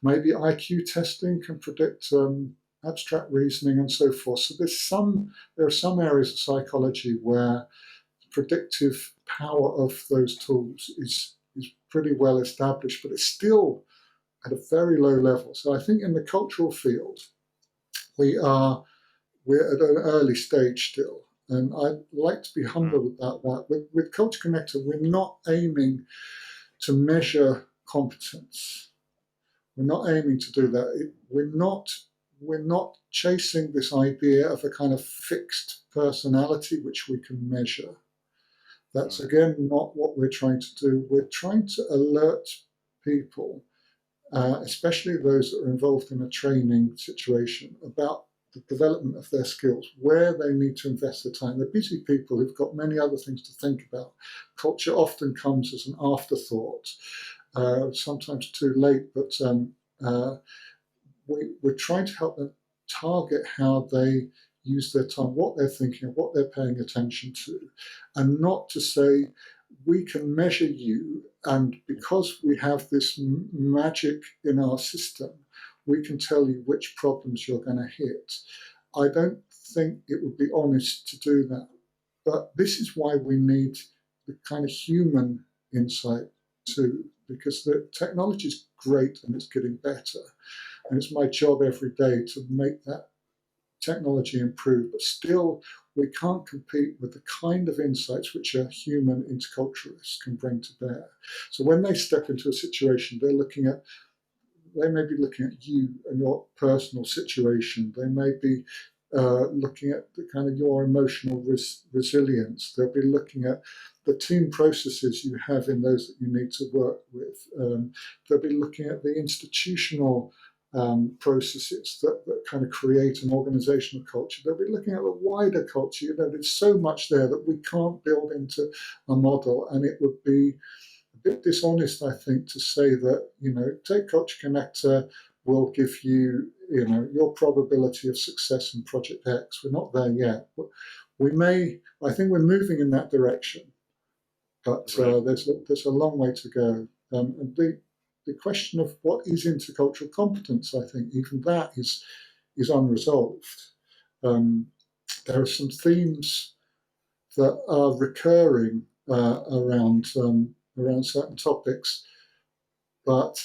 maybe IQ testing can predict abstract reasoning and so forth. So there are some areas of psychology where the predictive power of those tools is pretty well established, but it's still at a very low level. So I think in the cultural field, we're at an early stage still. And I'd like to be humble about that. With Culture Connector, we're not aiming to measure competence. We're not aiming to do that. We're not chasing this idea of a kind of fixed personality which we can measure. That's, again, not what we're trying to do. We're trying to alert people, especially those that are involved in a training situation, about the development of their skills, where they need to invest their time. They're busy people who've got many other things to think about. Culture often comes as an afterthought, sometimes too late, but we're trying to help them target how they use their time, what they're thinking, what they're paying attention to, and not to say, we can measure you, and because we have this magic in our system, we can tell you which problems you're going to hit. I don't think it would be honest to do that. But this is why we need the kind of human insight too, because the technology is great and it's getting better. And it's my job every day to make that technology improve, but still we can't compete with the kind of insights which a human interculturalist can bring to bear. So when they step into a situation, they may be looking at you and your personal situation. They may be looking at the kind of your emotional resilience. They'll be looking at the team processes you have in those that you need to work with. They'll be looking at the institutional processes that kind of create an organizational culture. They'll be looking at the wider culture. You know, there's so much there that we can't build into a model, and it would be a bit dishonest, I think, to say that, you know, take Culture Connector will give you, you know, your probability of success in Project X. We're not there yet. We may, I think we're moving in that direction, but Right. there's a long way to go. And the question of what is intercultural competence, I think, even that is unresolved. Um, there are some themes that are recurring around certain topics, but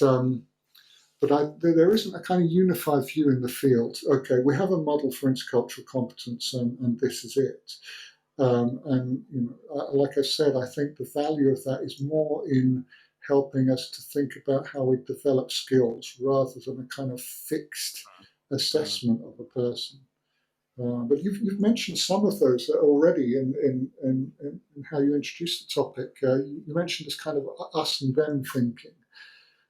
there isn't a kind of unified view in the field. Okay, we have a model for intercultural competence, and this is it. And you know, like I said, I think the value of that is more in helping us to think about how we develop skills rather than a kind of fixed Mm. assessment of a person. But you've mentioned some of those already in how you introduced the topic. You mentioned this kind of us and them thinking.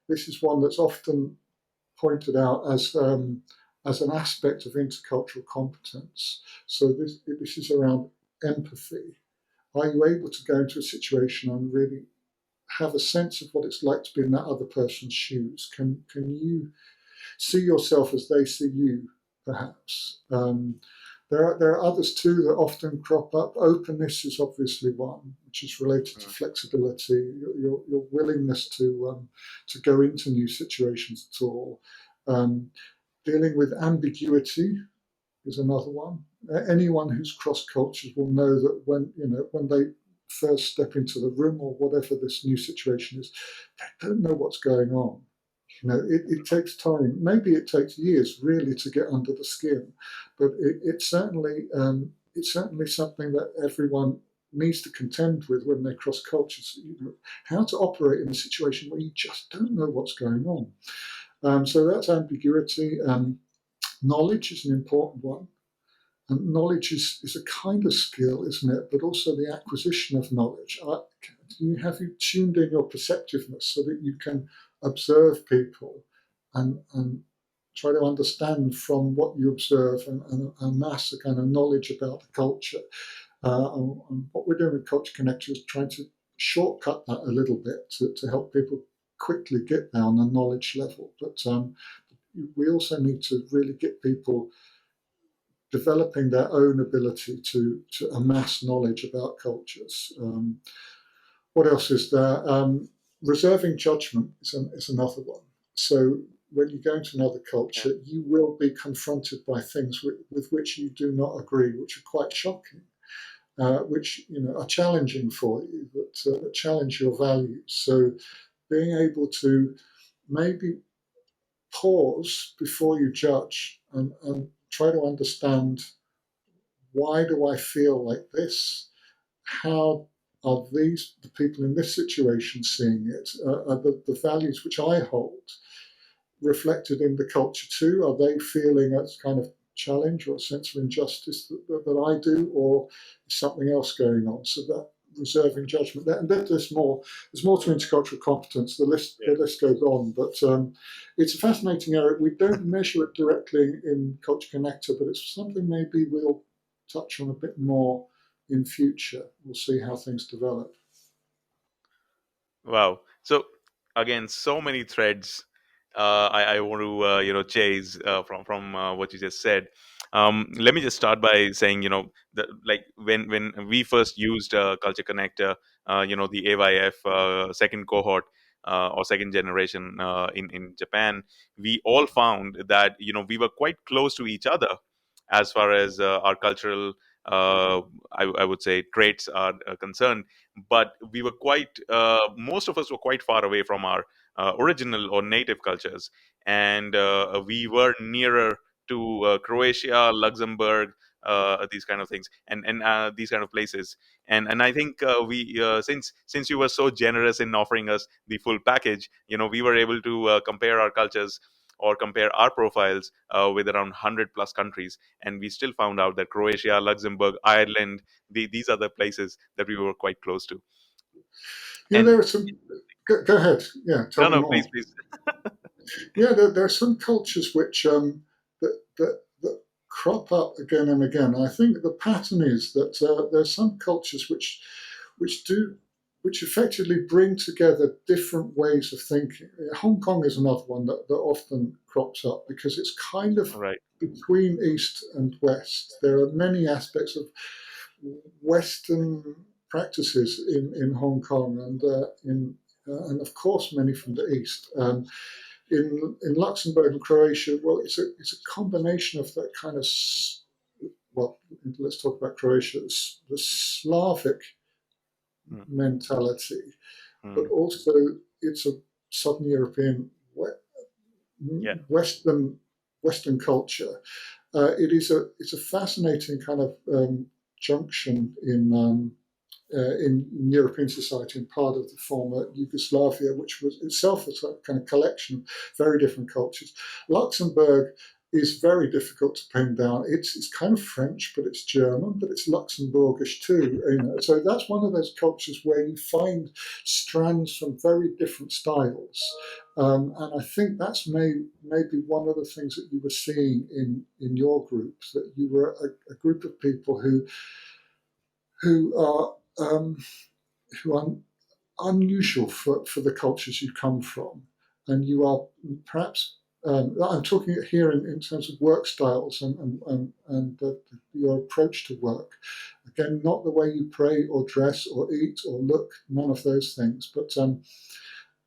This is one that's often pointed out as an aspect of intercultural competence. So this is around empathy. Are you able to go into a situation and really have a sense of what it's like to be in that other person's shoes? Can you see yourself as they see you, perhaps? There are others too that often crop up. Openness is obviously one, which is related to Mm. flexibility, your willingness to go into new situations at all. Um, Dealing with ambiguity is another one. Anyone who's cross cultures will know that when they first step into the room or whatever this new situation is, they don't know what's going on. You know, it takes time. Maybe it takes years really to get under the skin, but it's certainly something that everyone needs to contend with when they cross cultures. You know, how to operate in a situation where you just don't know what's going on. So that's ambiguity. Knowledge is an important one. And knowledge is a kind of skill, isn't it? But also the acquisition of knowledge. Have you tuned in your perceptiveness so that you can observe people and try to understand from what you observe and amass a kind of knowledge about the culture? And what we're doing with Culture Connector is trying to shortcut that a little bit to help people quickly get there on a knowledge level. But we also need to really get people developing their own ability to amass knowledge about cultures. What else is there? Reserving judgment is another one. So when you go into another Yeah. culture, you will be confronted by things with which you do not agree, which are quite shocking, which are challenging for you, that challenge your values. So being able to maybe pause before you judge and try to understand, why do I feel like this? How are the people in this situation seeing it? Are the values which I hold reflected in the culture too? Are they feeling a kind of challenge or a sense of injustice that I do, or is something else going on? So that reserving judgment. And there's more. There's more to intercultural competence. The list goes on, but it's a fascinating area. We don't measure it directly in Culture Connector, but it's something maybe we'll touch on a bit more in future. We'll see how things develop. Wow. So again, so many threads I want to chase from what you just said. Let me just start by saying, like when we first used Culture Connector, the AYF second cohort or second generation in Japan, we all found that we were quite close to each other as far as our cultural, uh, I would say, traits are concerned. But we were most of us were quite far away from our original or native cultures, and we were nearer to Croatia, Luxembourg, these kind of things, and these kind of places. And I think we since you were so generous in offering us the full package, we were able to compare our cultures. or compare our profiles with around 100 plus countries, and we still found out that Croatia, Luxembourg, Ireland, these are the places that we were quite close to. And There are some. Go ahead. Yeah, tell no, me no, please, more. please. Yeah, there are some cultures which that crop up again and again. I think the pattern is that there are some cultures which do which effectively bring together different ways of thinking. Hong Kong is another one that often crops up because it's kind of Right. between East and West. There are many aspects of Western practices in Hong Kong and of course many from the East. In Luxembourg and Croatia, well, it's a combination of that kind of well, let's talk about Croatia, the Slavic Mm, mentality, but mm, also it's a Southern European yeah. Western culture. It's a fascinating kind of junction in European society and part of the former Yugoslavia, which was itself a kind of collection of very different cultures. Luxembourg is very difficult to pin down. It's kind of French, but it's German, but it's Luxembourgish too. So that's one of those cultures where you find strands from very different styles, and I think that's maybe one of the things that you were seeing in your group, that you were a group of people who are um, who are unusual for the cultures you come from, and you are perhaps. I'm talking here in terms of work styles and your approach to work. Again, not the way you pray or dress or eat or look, none of those things. But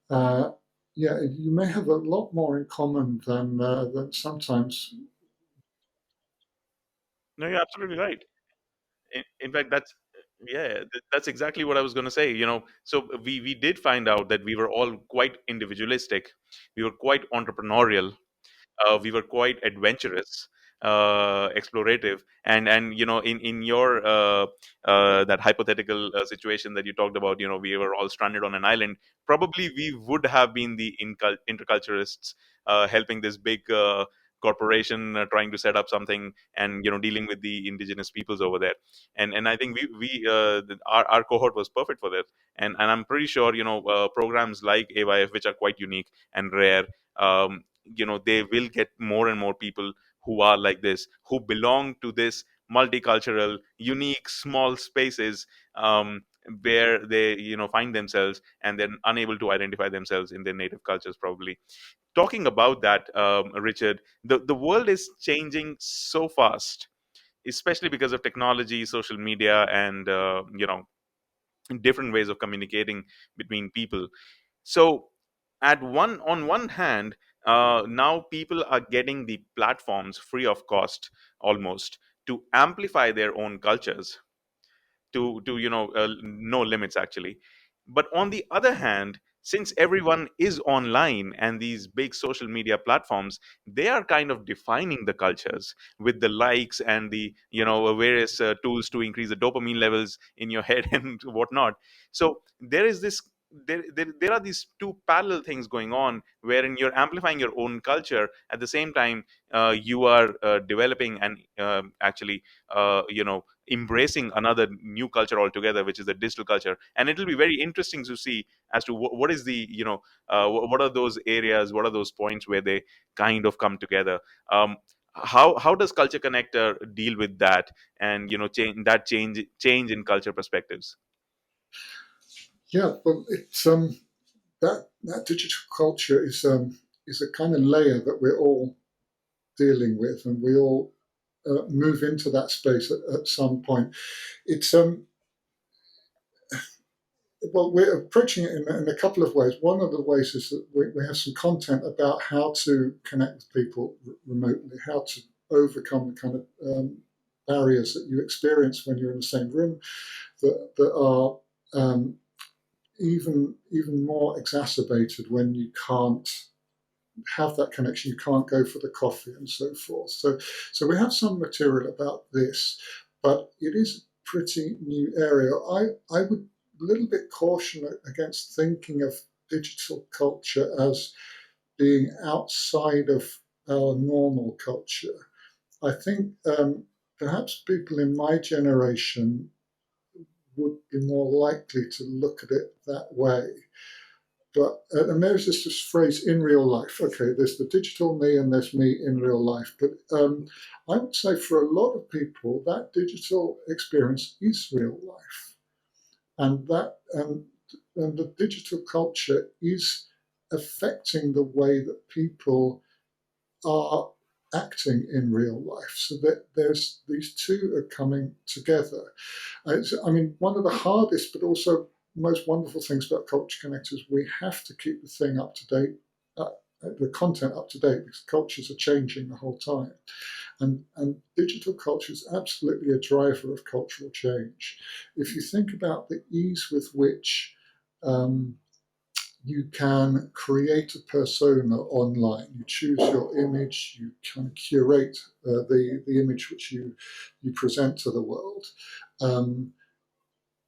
uh, yeah, you may have a lot more in common than sometimes. No, you're absolutely right. In fact, that's exactly what I was going to say. So we did find out that we were all quite individualistic, we were quite entrepreneurial, we were quite adventurous, explorative, and in your that hypothetical situation that you talked about, we were all stranded on an island. Probably we would have been the interculturalists, helping this big corporation trying to set up something, and dealing with the indigenous peoples over there. And I think our cohort was perfect for that. And I'm pretty sure programs like AYF, which are quite unique and rare, they will get more and more people who are like this, who belong to this multicultural, unique, small spaces, where they find themselves and then unable to identify themselves in their native cultures. Probably talking about that, Richard, the world is changing so fast, especially because of technology, social media, and different ways of communicating between people. So on one hand, now people are getting the platforms free of cost, almost, to amplify their own cultures, to no limits, actually. But on the other hand, since everyone is online and these big social media platforms, they are kind of defining the cultures with the likes and the various tools to increase the dopamine levels in your head and whatnot. So there is this there are these two parallel things going on, wherein you're amplifying your own culture, at the same time you are developing and actually embracing another new culture altogether, which is the digital culture. And it'll be very interesting to see as to what is the what are those areas, what are those points where they kind of come together. How does Culture Connector deal with that, and change in culture perspectives? Yeah, well, it's that digital culture is a kind of layer that we're all dealing with, and we all move into that space at some point. It's well, we're approaching it in a couple of ways. One of the ways is that we have some content about how to connect with people remotely, how to overcome the kind of barriers that you experience when you're in the same room that are even more exacerbated when you can't have that connection, you can't go for the coffee and so forth. So we have some material about this, but it is a pretty new area. I would a little bit caution against thinking of digital culture as being outside of our normal culture. I think perhaps people in my generation would be more likely to look at it that way. But and there's this phrase in real life. Okay, there's the digital me and there's me in real life. But I would say for a lot of people, that digital experience is real life, and and the digital culture is affecting the way that people are acting in real life. So that there's these two are coming together. I mean, one of the hardest, but also most wonderful things about Culture Connect is we have to keep the thing up to date, the content up to date, because cultures are changing the whole time. And digital culture is absolutely a driver of cultural change. If you think about the ease with which um, you can create a persona online. You choose your image, you can curate the image which you present to the world. Um,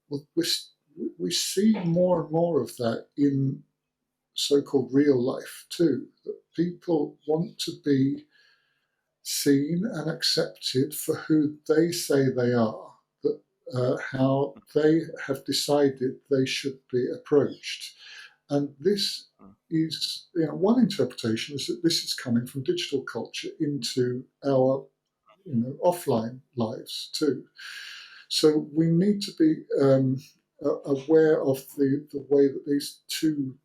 we, we see more and more of that in so-called real life too. That people want to be seen and accepted for who they say they are. That how they have decided they should be approached. And this is, one interpretation is that this is coming from digital culture into our, offline lives too. So we need to be aware of the way that these two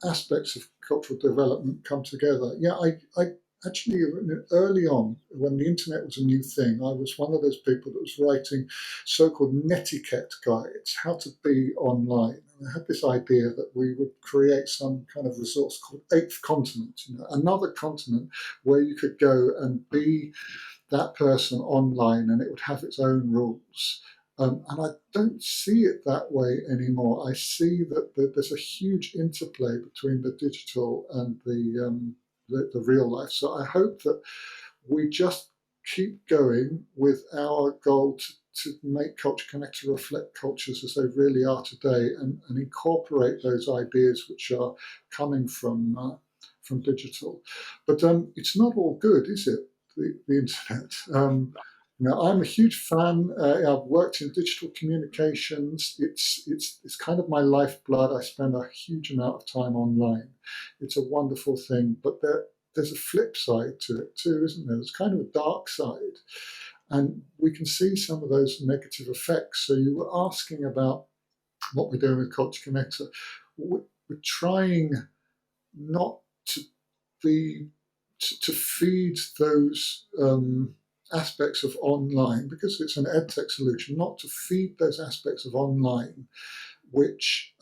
aspects of cultural development come together. Yeah, I actually early on, when the internet was a new thing, I was one of those people that was writing so-called netiquette guides, how to be online. And I had this idea that we would create some kind of resource called Eighth Continent, another continent where you could go and be that person online and it would have its own rules. And I don't see it that way anymore. I see that there's a huge interplay between the digital and the real life. So I hope that we just keep going with our goal to make Culture Connect to reflect cultures as they really are today, and incorporate those ideas which are coming from digital. But it's not all good, is it? The internet. I'm a huge fan. I've worked in digital communications. It's kind of my lifeblood. I spend a huge amount of time online. It's a wonderful thing, but there's a flip side to it too, isn't there? There's kind of a dark side, and we can see some of those negative effects. So you were asking about what we're doing with Culture Connector. We're trying not to be to feed those aspects of online, because it's an edtech solution, not to feed those aspects of online which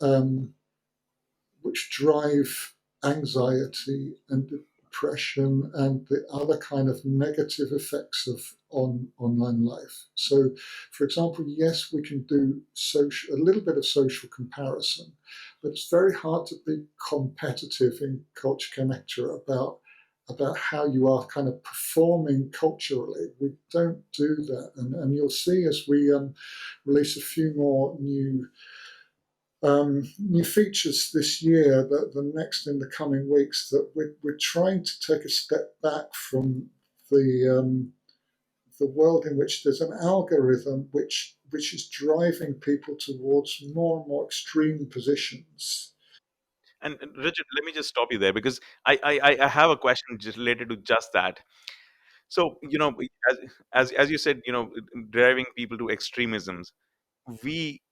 which drive anxiety and depression and the other kind of negative effects of online life. So, for example, yes, we can do a little bit of social comparison, but it's very hard to be competitive in Culture Connector about how you are kind of performing culturally. We don't do that, and you'll see as we release a few more new features this year, the next in the coming weeks, that we're trying to take a step back from the world in which there's an algorithm which is driving people towards more and more extreme positions. And Richard, let me just stop you there because I have a question just related to just that. So, as as you said, driving people to extremisms, we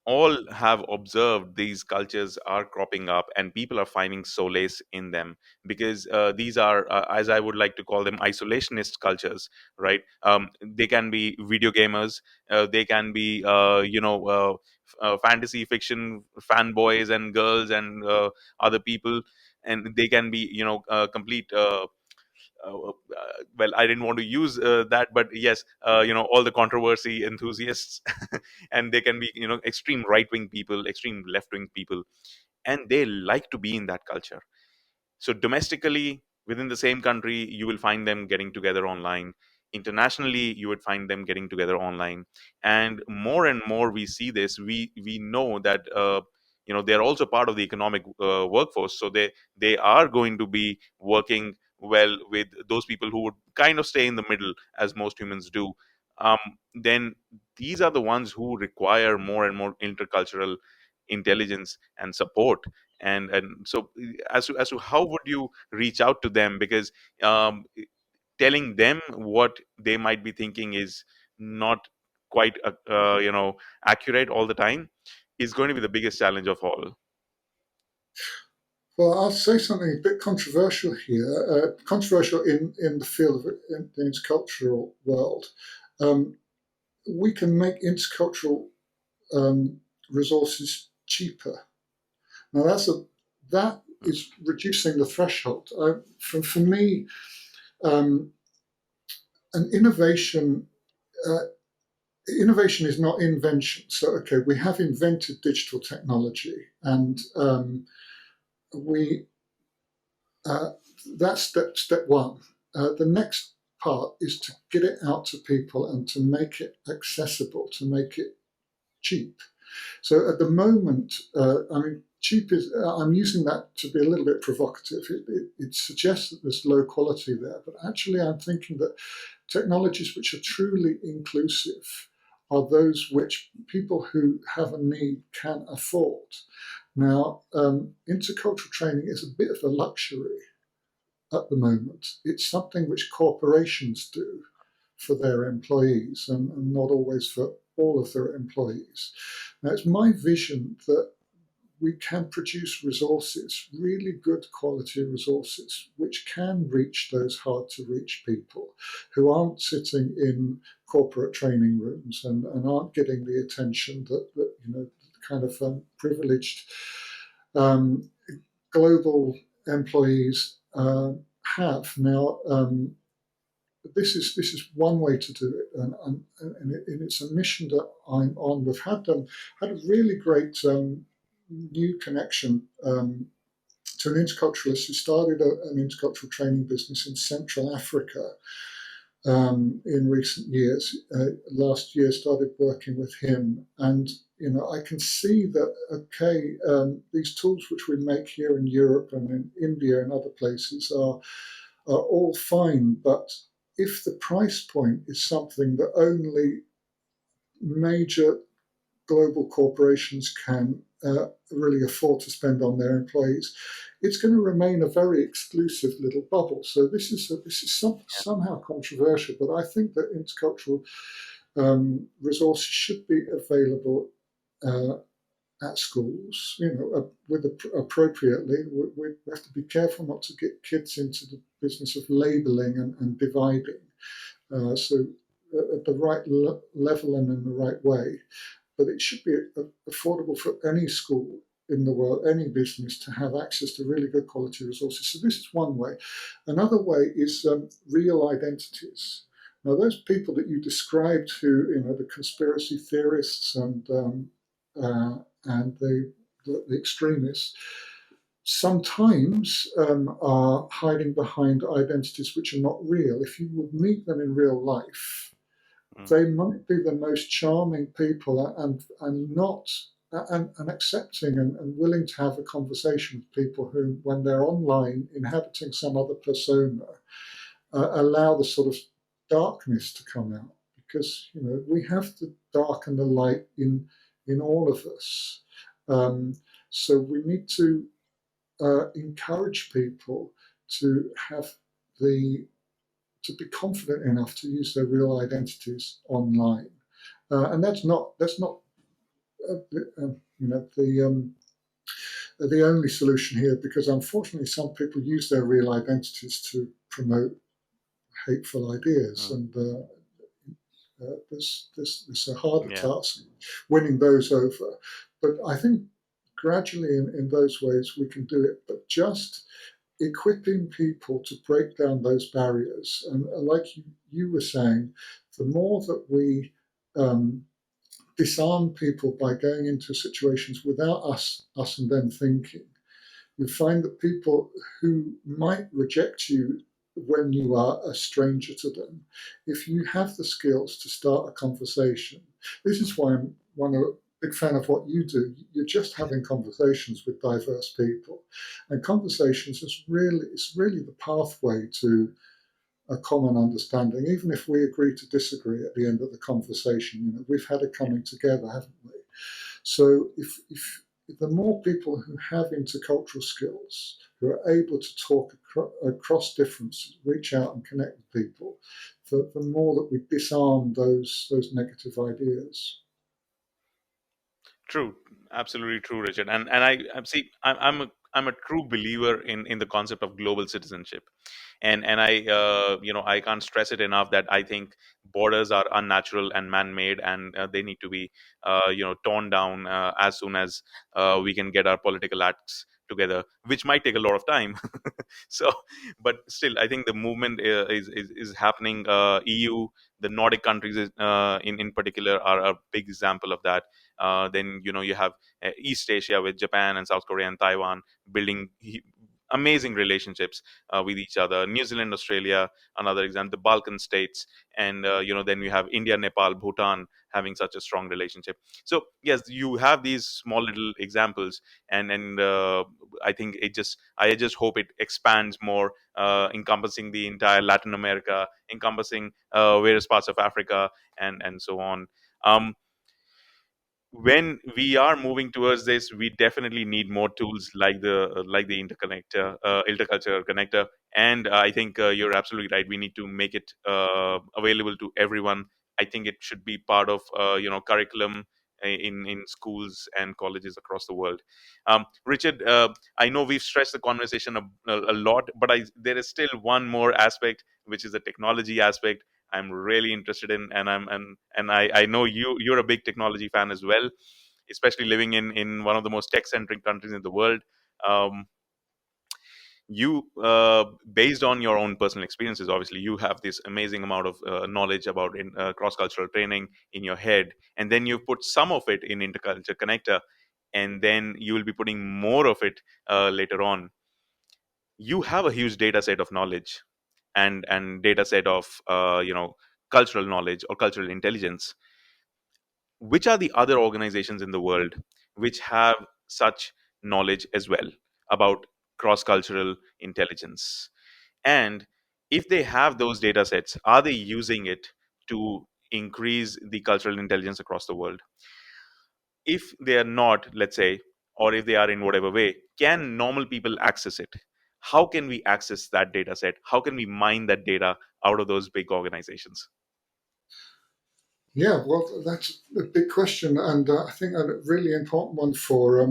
all have observed these cultures are cropping up and people are finding solace in them because these are, as I would like to call them, isolationist cultures, right? They can be video gamers, they can be fantasy fiction fanboys and girls and other people, and they can be complete well, I didn't want to use that, but yes, all the controversy enthusiasts, and they can be extreme right wing people, extreme left wing people, and they like to be in that culture. So domestically, within the same country, you will find them getting together online. Internationally, you would find them getting together online, and more we see this. We know that they're also part of the economic workforce, so they are going to be working well with those people who would kind of stay in the middle, as most humans do. um, then these are the ones who require more and more intercultural intelligence and support. And so, as to how would you reach out to them, because um, telling them what they might be thinking is not quite accurate all the time, is going to be the biggest challenge of all. Well, I'll say something a bit controversial here, controversial in the field of in the intercultural world. Um, we can make intercultural resources cheaper. Now, that is reducing the threshold. For me, um, an uh, innovation is not invention. So, okay, we have invented digital technology, and we uh, that's step one. The next part is to get it out to people and to make it accessible, to make it cheap. So at the moment, cheap is, I'm using that to be a little bit provocative. It suggests that there's low quality there, but actually, I'm thinking that technologies which are truly inclusive are those which people who have a need can afford. Now, intercultural training is a bit of a luxury at the moment. It's something which corporations do for their employees and not always for all of their employees. Now, it's my vision that we can produce resources, really good quality resources, which can reach those hard to reach people who aren't sitting in corporate training rooms and aren't getting the attention that kind of privileged um, global employees have. Now, this is one way to do it, and it's a mission that I'm on. We've had a really great new connection to an interculturalist who started an intercultural training business in Central Africa in recent years. Last year, started working with him, and I can see that these tools which we make here in Europe and in India and other places are all fine, but if the price point is something that only major global corporations can really afford to spend on their employees, it's going to remain a very exclusive little bubble. So this is somehow controversial, but I think that intercultural resources should be available uh, at schools, appropriately. We have to be careful not to get kids into the business of labeling and dividing. So at the right level and in the right way. But it should be affordable for any school in the world, any business, to have access to really good quality resources. So this is one way. Another way is real identities. Now, those people that you described, who the conspiracy theorists and the extremists, sometimes are hiding behind identities which are not real. If you would meet them in real life, Mm. they might be the most charming people and not and accepting and willing to have a conversation with people who, when they're online inhabiting some other persona, allow the sort of darkness to come out, because we have the dark and the light in all of us. So we need to encourage people to have the to be confident enough to use their real identities online, and that's not the only solution here, because unfortunately some people use their real identities to promote hateful ideas, Mm. and there's a harder Yeah. task winning those over. But I think gradually in those ways we can do it, but just equipping people to break down those barriers. And like you were saying, the more that we disarm people by going into situations without us and them thinking, you find that people who might reject you when you are a stranger to them, if you have the skills to start a conversation, this is why one of big fan of what you do. You're just having conversations with diverse people, and conversations is really the pathway to a common understanding. Even if we agree to disagree at the end of the conversation, we've had a coming together, haven't we? So if the more people who have intercultural skills, who are able to talk across differences, reach out and connect with people, the more that we disarm those negative ideas. True, absolutely true, Richard. And I see. I'm a true believer in the concept of global citizenship, and I can't stress it enough that I think borders are unnatural and man-made, and they need to be torn down as soon as we can get our political acts together, which might take a lot of time. So, but still, I think the movement is happening. EU, the Nordic countries, in particular, are a big example of that. Then you have East Asia with Japan and South Korea and Taiwan building amazing relationships with each other. New Zealand, Australia, another example. The Balkan states, and then we have India, Nepal, Bhutan having such a strong relationship. So yes, you have these small little examples, and I just hope it expands more, encompassing the entire Latin America, encompassing various parts of Africa, and so on. Um, when we are moving towards this, we definitely need more tools like the intercultural connector. And I think you're absolutely right. We need to make it available to everyone. I think it should be part of curriculum in schools and colleges across the world. Richard, I know we've stressed the conversation a lot, but there is still one more aspect, which is the technology aspect. I'm really interested in, and I know you're a big technology fan as well, especially living in one of the most tech centric countries in the world. Um, you Based on your own personal experiences, obviously you have this amazing amount of knowledge about cross cultural training in your head, and then you put some of it in interculture connector, and then you will be putting more of it later on. You have a huge data set of knowledge and data set of cultural knowledge or cultural intelligence. Which are the other organizations in the world which have such knowledge as well about cross cultural intelligence? And if they have those data sets, are they using it to increase the cultural intelligence across the world? If they are not, let's say, or if they are in whatever way, can normal people access it? How can we access that data set? How can we mine that data out of those big organizations? Yeah, well, that's a big question, and I think a really important one for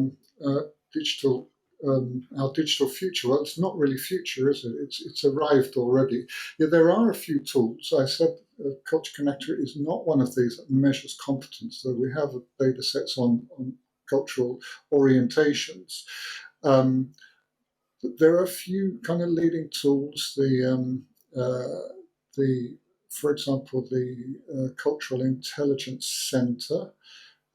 digital, our digital future. Well, it's not really future, is it? It's arrived already. Yeah, there are a few tools. I said Culture Connector is not one of these that measures competence, though we have data sets on cultural orientations. Um, there are a few kind of leading tools. The for example, the Cultural Intelligence Centre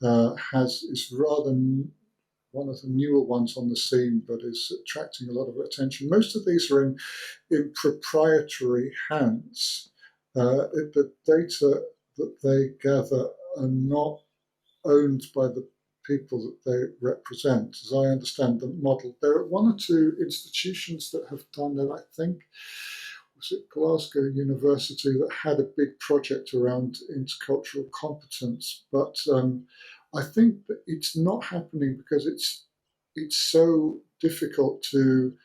has is one of the newer ones on the scene, but is attracting a lot of attention. Most of these are in proprietary hands. The data that they gather are not owned by the people that they represent, as I understand the model. There are one or two institutions that have done that, I think. Was it Glasgow University that had a big project around intercultural competence? But I think that it's not happening because it's so difficult to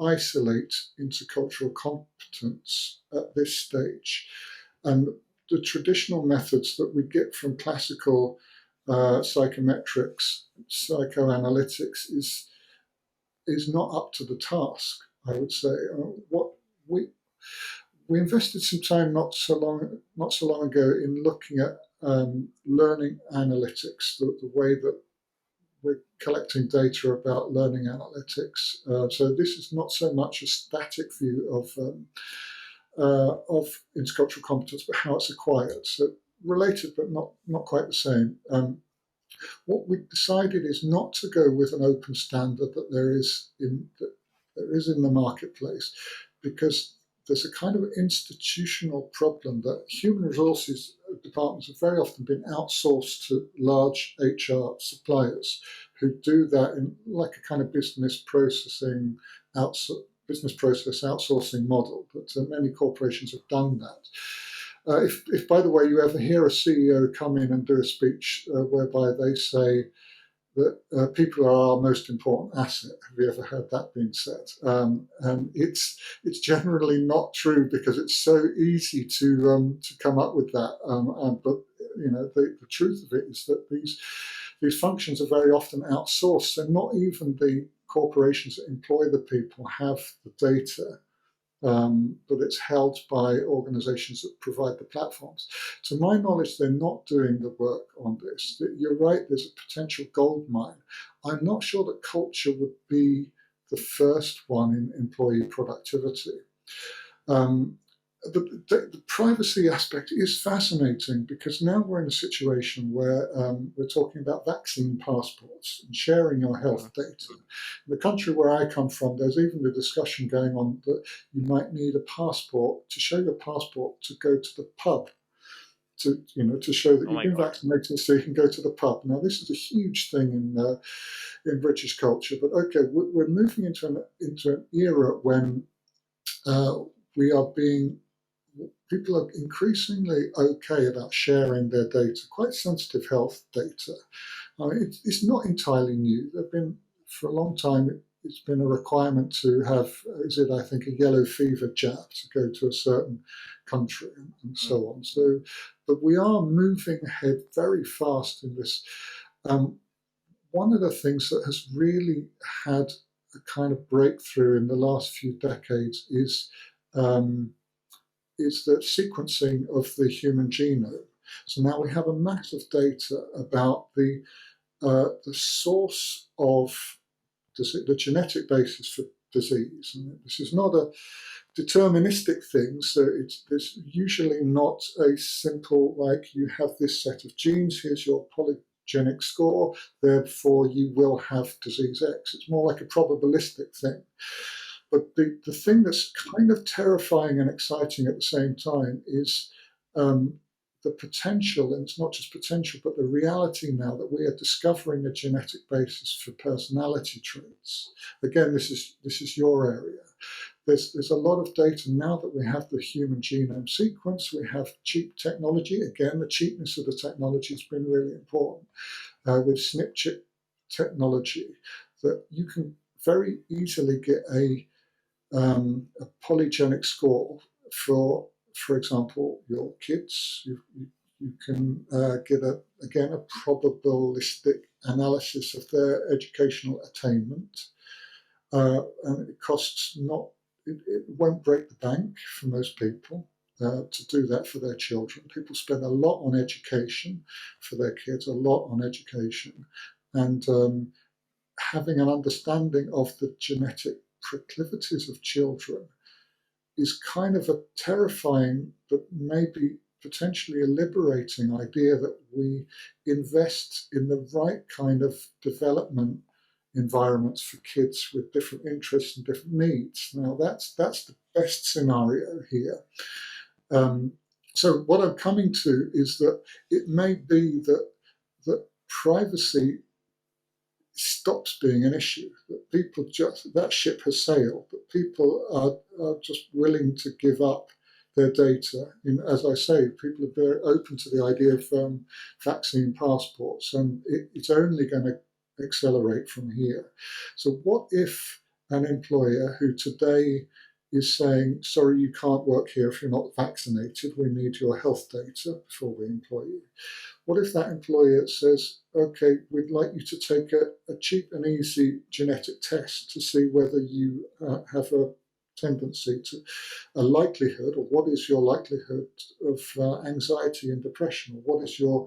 isolate intercultural competence at this stage. And the traditional methods that we get from classical psychometrics, psychoanalytics, is not up to the task. I would say what we we invested some time not so long ago in looking at learning analytics, the way that we're collecting data about learning analytics. So this is not so much a static view of intercultural competence, but how it's acquired. So related, but not quite the same. What we decided is not to go with an open standard that there is in the marketplace, because there's a kind of institutional problem that human resources departments have very often been outsourced to large HR suppliers who do that in like a kind of business process outsourcing model. But many corporations have done that. If, by the way, you ever hear a CEO come in and do a speech whereby they say that people are our most important asset. Have you ever heard that being said? And it's generally not true because it's so easy to come up with that. But the truth of it is that these functions are very often outsourced. So not even the corporations that employ the people have the data. But it's held by organizations that provide the platforms. To my knowledge, they're not doing the work on this. You're right, there's a potential gold mine. I'm not sure that culture would be the first one in employee productivity. The privacy aspect is fascinating because now we're in a situation where we're talking about vaccine passports and sharing your health data. In the country where I come from, there's even the discussion going on that you might need a passport to show your passport to go to the pub, to show that you've been vaccinated, so you can go to the pub. Now, this is a huge thing in British culture, but okay, we're moving into an era when people are increasingly okay about sharing their data, quite sensitive health data. I mean, it's not entirely new. There've been, for a long time, it's been a requirement to have, I think, a yellow fever jab to go to a certain country and so on. So, but we are moving ahead very fast in this. One of the things that has really had a kind of breakthrough in the last few decades is the sequencing of the human genome. So now we have a mass of data about the source of the genetic basis for disease. And this is not a deterministic thing, so there's usually not a simple, like, you have this set of genes, here's your polygenic score, therefore you will have disease X. It's more like a probabilistic thing. But the thing that's kind of terrifying and exciting at the same time is the potential, and it's not just potential, but the reality now that we are discovering a genetic basis for personality traits. Again, this is your area. There's a lot of data now that we have the human genome sequence. We have cheap technology. Again, the cheapness of the technology has been really important. With SNP chip technology, that you can very easily get a polygenic score for example, your kids. You can get a probabilistic analysis of their educational attainment, and it costs not. It won't break the bank for most people to do that for their children. People spend a lot on education for their kids, a lot on education, and having an understanding of the genetic proclivities of children is kind of a terrifying but maybe potentially a liberating idea that we invest in the right kind of development environments for kids with different interests and different needs. Now that's the best scenario here. So what I'm coming to is that it may be that privacy stops being an issue, that people that ship has sailed, that people are just willing to give up their data. As I say, people are very open to the idea of vaccine passports, and it's only going to accelerate from here. So what if an employer who today is saying, sorry, you can't work here if you're not vaccinated, we need your health data before we employ you. What if that employer says, okay, we'd like you to take a cheap and easy genetic test to see whether you have a tendency to a likelihood, or what is your likelihood of anxiety and depression, or what is your,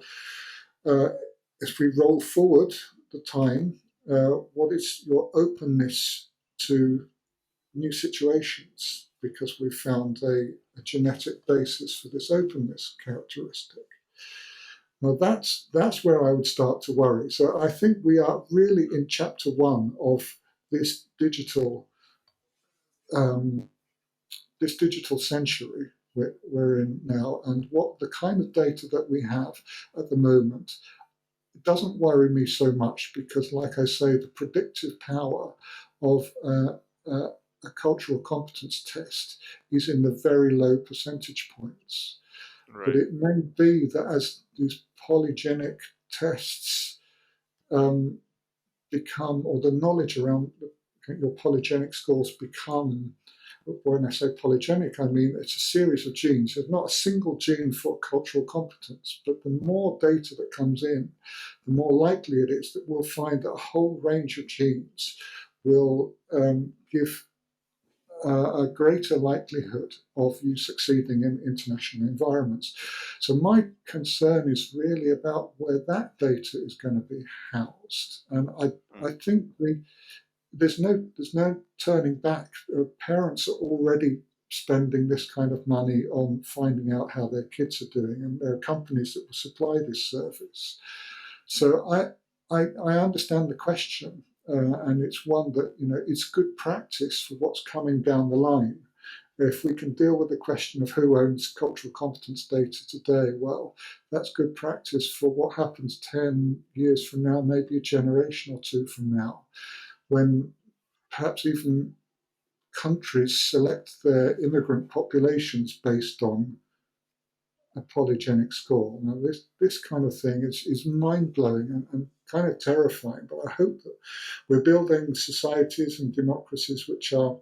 if we roll forward the time, what is your openness to new situations, because we found a genetic basis for this openness characteristic. Now that's where I would start to worry. So I think we are really in chapter one of this digital this digital century we're in now, and what the kind of data that we have at the moment, it doesn't worry me so much because, like I say, the predictive power of a cultural competence test is in the very low percentage points. But Right. it may be that as these polygenic tests um, become, or the knowledge around your polygenic scores become, when I say polygenic, I mean it's a series of genes. There's not a single gene for cultural competence, but the more data that comes in, the more likely it is that we'll find that a whole range of genes will give a greater likelihood of you succeeding in international environments. So my concern is really about where that data is going to be housed, and I think there's no turning back. Parents are already spending this kind of money on finding out how their kids are doing, and there are companies that will supply this service. So I understand the question, and it's one that it's good practice for what's coming down the line. If we can deal with the question of who owns cultural competence data today, well, that's good practice for what happens 10 years from now, maybe a generation or two from now, when perhaps even countries select their immigrant populations based on a polygenic score. Now, this kind of thing is mind blowing and kind of terrifying, but I hope that we're building societies and democracies which are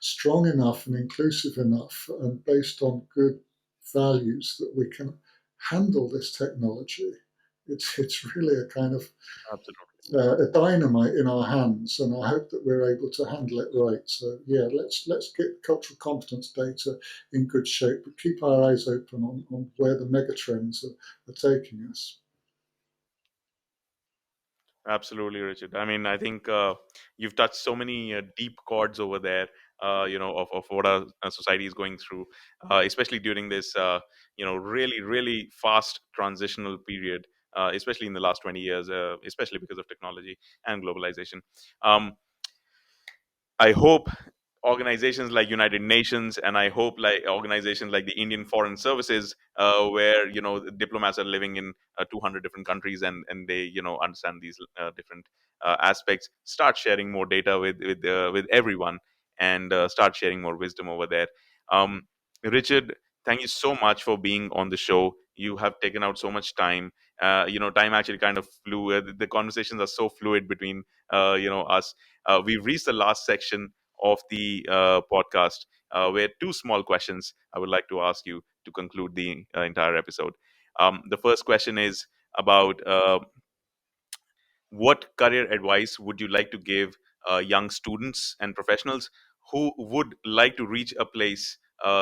strong enough and inclusive enough and based on good values that we can handle this technology. It's really a kind of Absolutely. a dynamite in our hands, and I hope that we're able to handle it right. So yeah, let's get cultural competence data in good shape, but keep our eyes open on where the megatrends are taking us. Absolutely, Richard. I mean, I think you've touched so many deep chords over there, of what our society is going through, especially during this, really, really fast transitional period, especially in the last 20 years, especially because of technology and globalization. Um, I hope organizations like United Nations, and I hope like organizations like the Indian Foreign Services, where diplomats are living in 200 different countries, and they understand these different aspects, start sharing more data with everyone, and start sharing more wisdom over there. Richard, thank you so much for being on the show. You have taken out so much time. Time actually kind of flew. The conversations are so fluid between us. We've reached the last section of the podcast, where two small questions I would like to ask you to conclude the entire episode. The first question is about what career advice would you like to give young students and professionals who would like to reach a place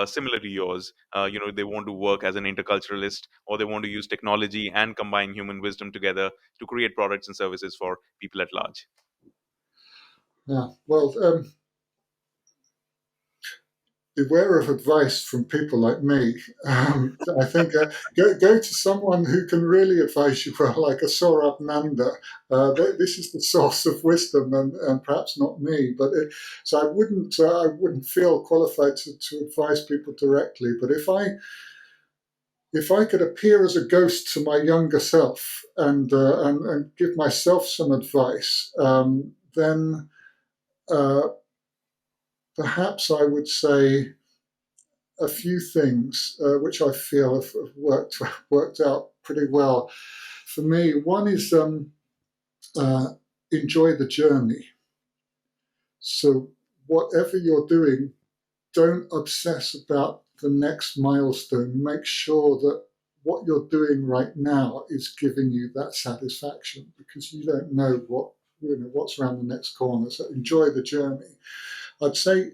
similar to yours? They want to work as an interculturalist, or they want to use technology and combine human wisdom together to create products and services for people at large. Yeah, well, beware of advice from people like me. I think go to someone who can really advise you well, like a Saurabh Nanda. This is the source of wisdom, and perhaps not me. But so I wouldn't feel qualified to advise people directly. But if I could appear as a ghost to my younger self and give myself some advice, then uh, perhaps I would say a few things which I feel have worked out pretty well for me. One is uh, enjoy the journey. So whatever you're doing, don't obsess about the next milestone. Make sure that what you're doing right now is giving you that satisfaction, because you don't know what's around the next corner. So enjoy the journey. I'd say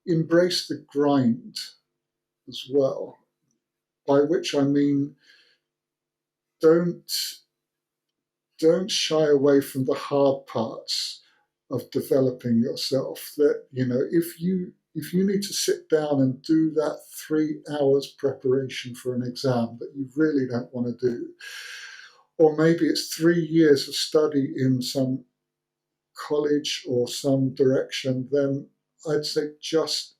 embrace the grind as well, by which I mean don't don't shy away from the hard parts of developing yourself. That if you need to sit down and do that 3 hours preparation for an exam that you really don't want to do, or maybe it's 3 years of study in some college or some direction, then I'd say just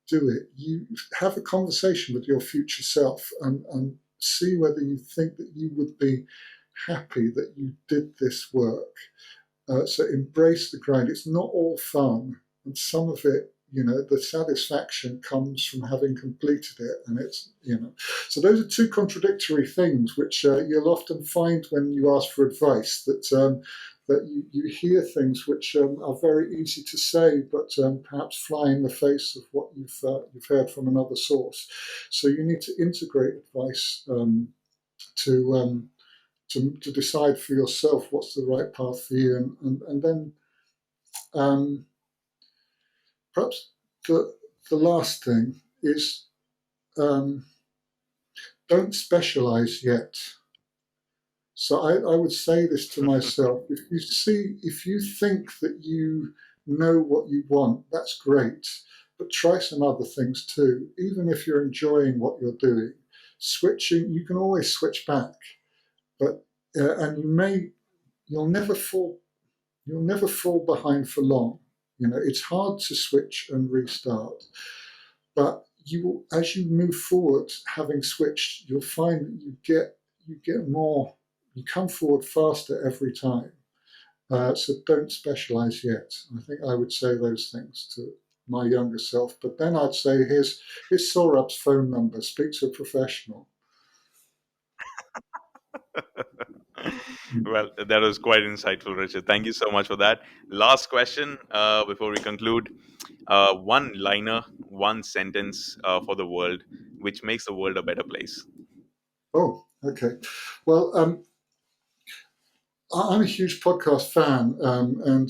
do it. You have a conversation with your future self and see whether you think that you would be happy that you did this work. So embrace the grind. It's not all fun, and some of it, the satisfaction comes from having completed it, and it's. So those are two contradictory things, which you'll often find when you ask for advice. That you hear things which are very easy to say, but perhaps fly in the face of what you've heard from another source. So you need to integrate advice to to decide for yourself what's the right path for you, and then um, perhaps the last thing is um, don't specialize yet. So I would say this to myself: if you think that you know what you want, that's great, but try some other things too. Even if you're enjoying what you're doing, switching, you can always switch back, but and you'll never fall behind for long. It's hard to switch and restart, but as you move forward, having switched, you'll find that you get more, you come forward faster every time. So don't specialize yet. I think I would say those things to my younger self. But then I'd say, here's Saurabh's phone number. Speak to a professional. Well, that was quite insightful, Richard. Thank you so much for that. Last question before we conclude. One liner, one sentence for the world, which makes the world a better place. Oh, okay. Well, I'm a huge podcast fan, and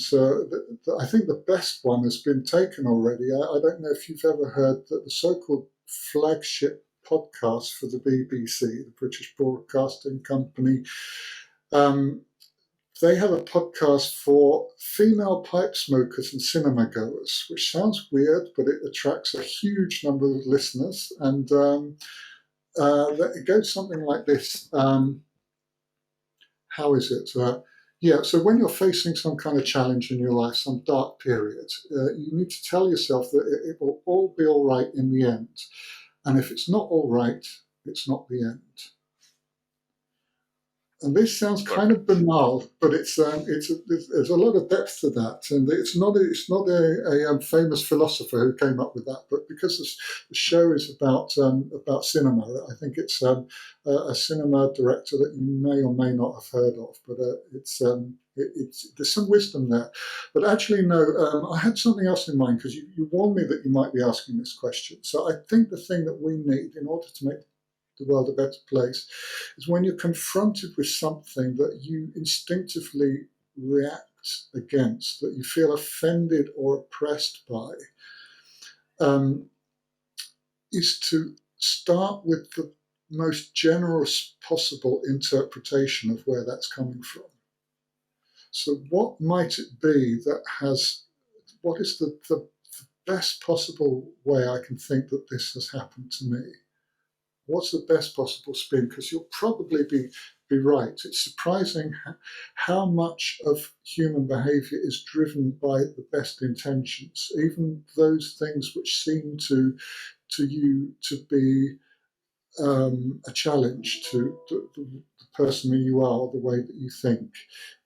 I think the best one has been taken already. I don't know if you've ever heard that the so-called flagship podcast for the BBC, the British Broadcasting Company, um, they have a podcast for female pipe smokers and cinema goers, which sounds weird, but it attracts a huge number of listeners. And it goes something like this. How is it? Yeah, so when you're facing some kind of challenge in your life, some dark period, you need to tell yourself that it will all be all right in the end. And if it's not all right, it's not the end. And this sounds kind of Perfect. banal, but there's a lot of depth to that, and it's not a famous philosopher who came up with that, but because the show is about cinema, I think it's a cinema director that you may or may not have heard of, but it's there's some wisdom there. But actually, no, I had something else in mind because you warned me that you might be asking this question. So I think the thing that we need in order to make the world a better place is when you're confronted with something that you instinctively react against, that you feel offended or oppressed by, um, is to start with the most generous possible interpretation of where that's coming from. So, what might it be what is the best possible way I can think that this has happened to me? What's the best possible spin? Because you'll probably be right. It's surprising how much of human behavior is driven by the best intentions, even those things which seem to you to be a challenge to the person who you are, or the way that you think.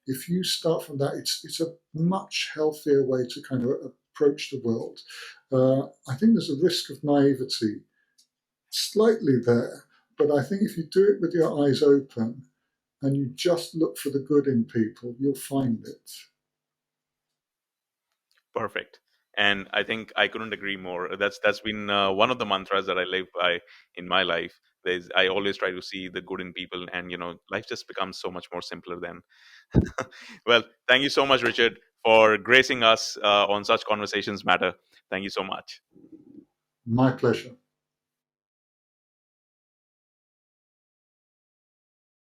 If you start from that, it's a much healthier way to kind of approach the world. I think there's a risk of naivety slightly there, but I think if you do it with your eyes open and you just look for the good in people, you'll find it. Perfect. And I think I couldn't agree more. That's been one of the mantras that I live by in my life. I always try to see the good in people, and life just becomes so much more simpler then. Well, thank you so much, Richard, for gracing us on such conversations matter. Thank you so much. My pleasure.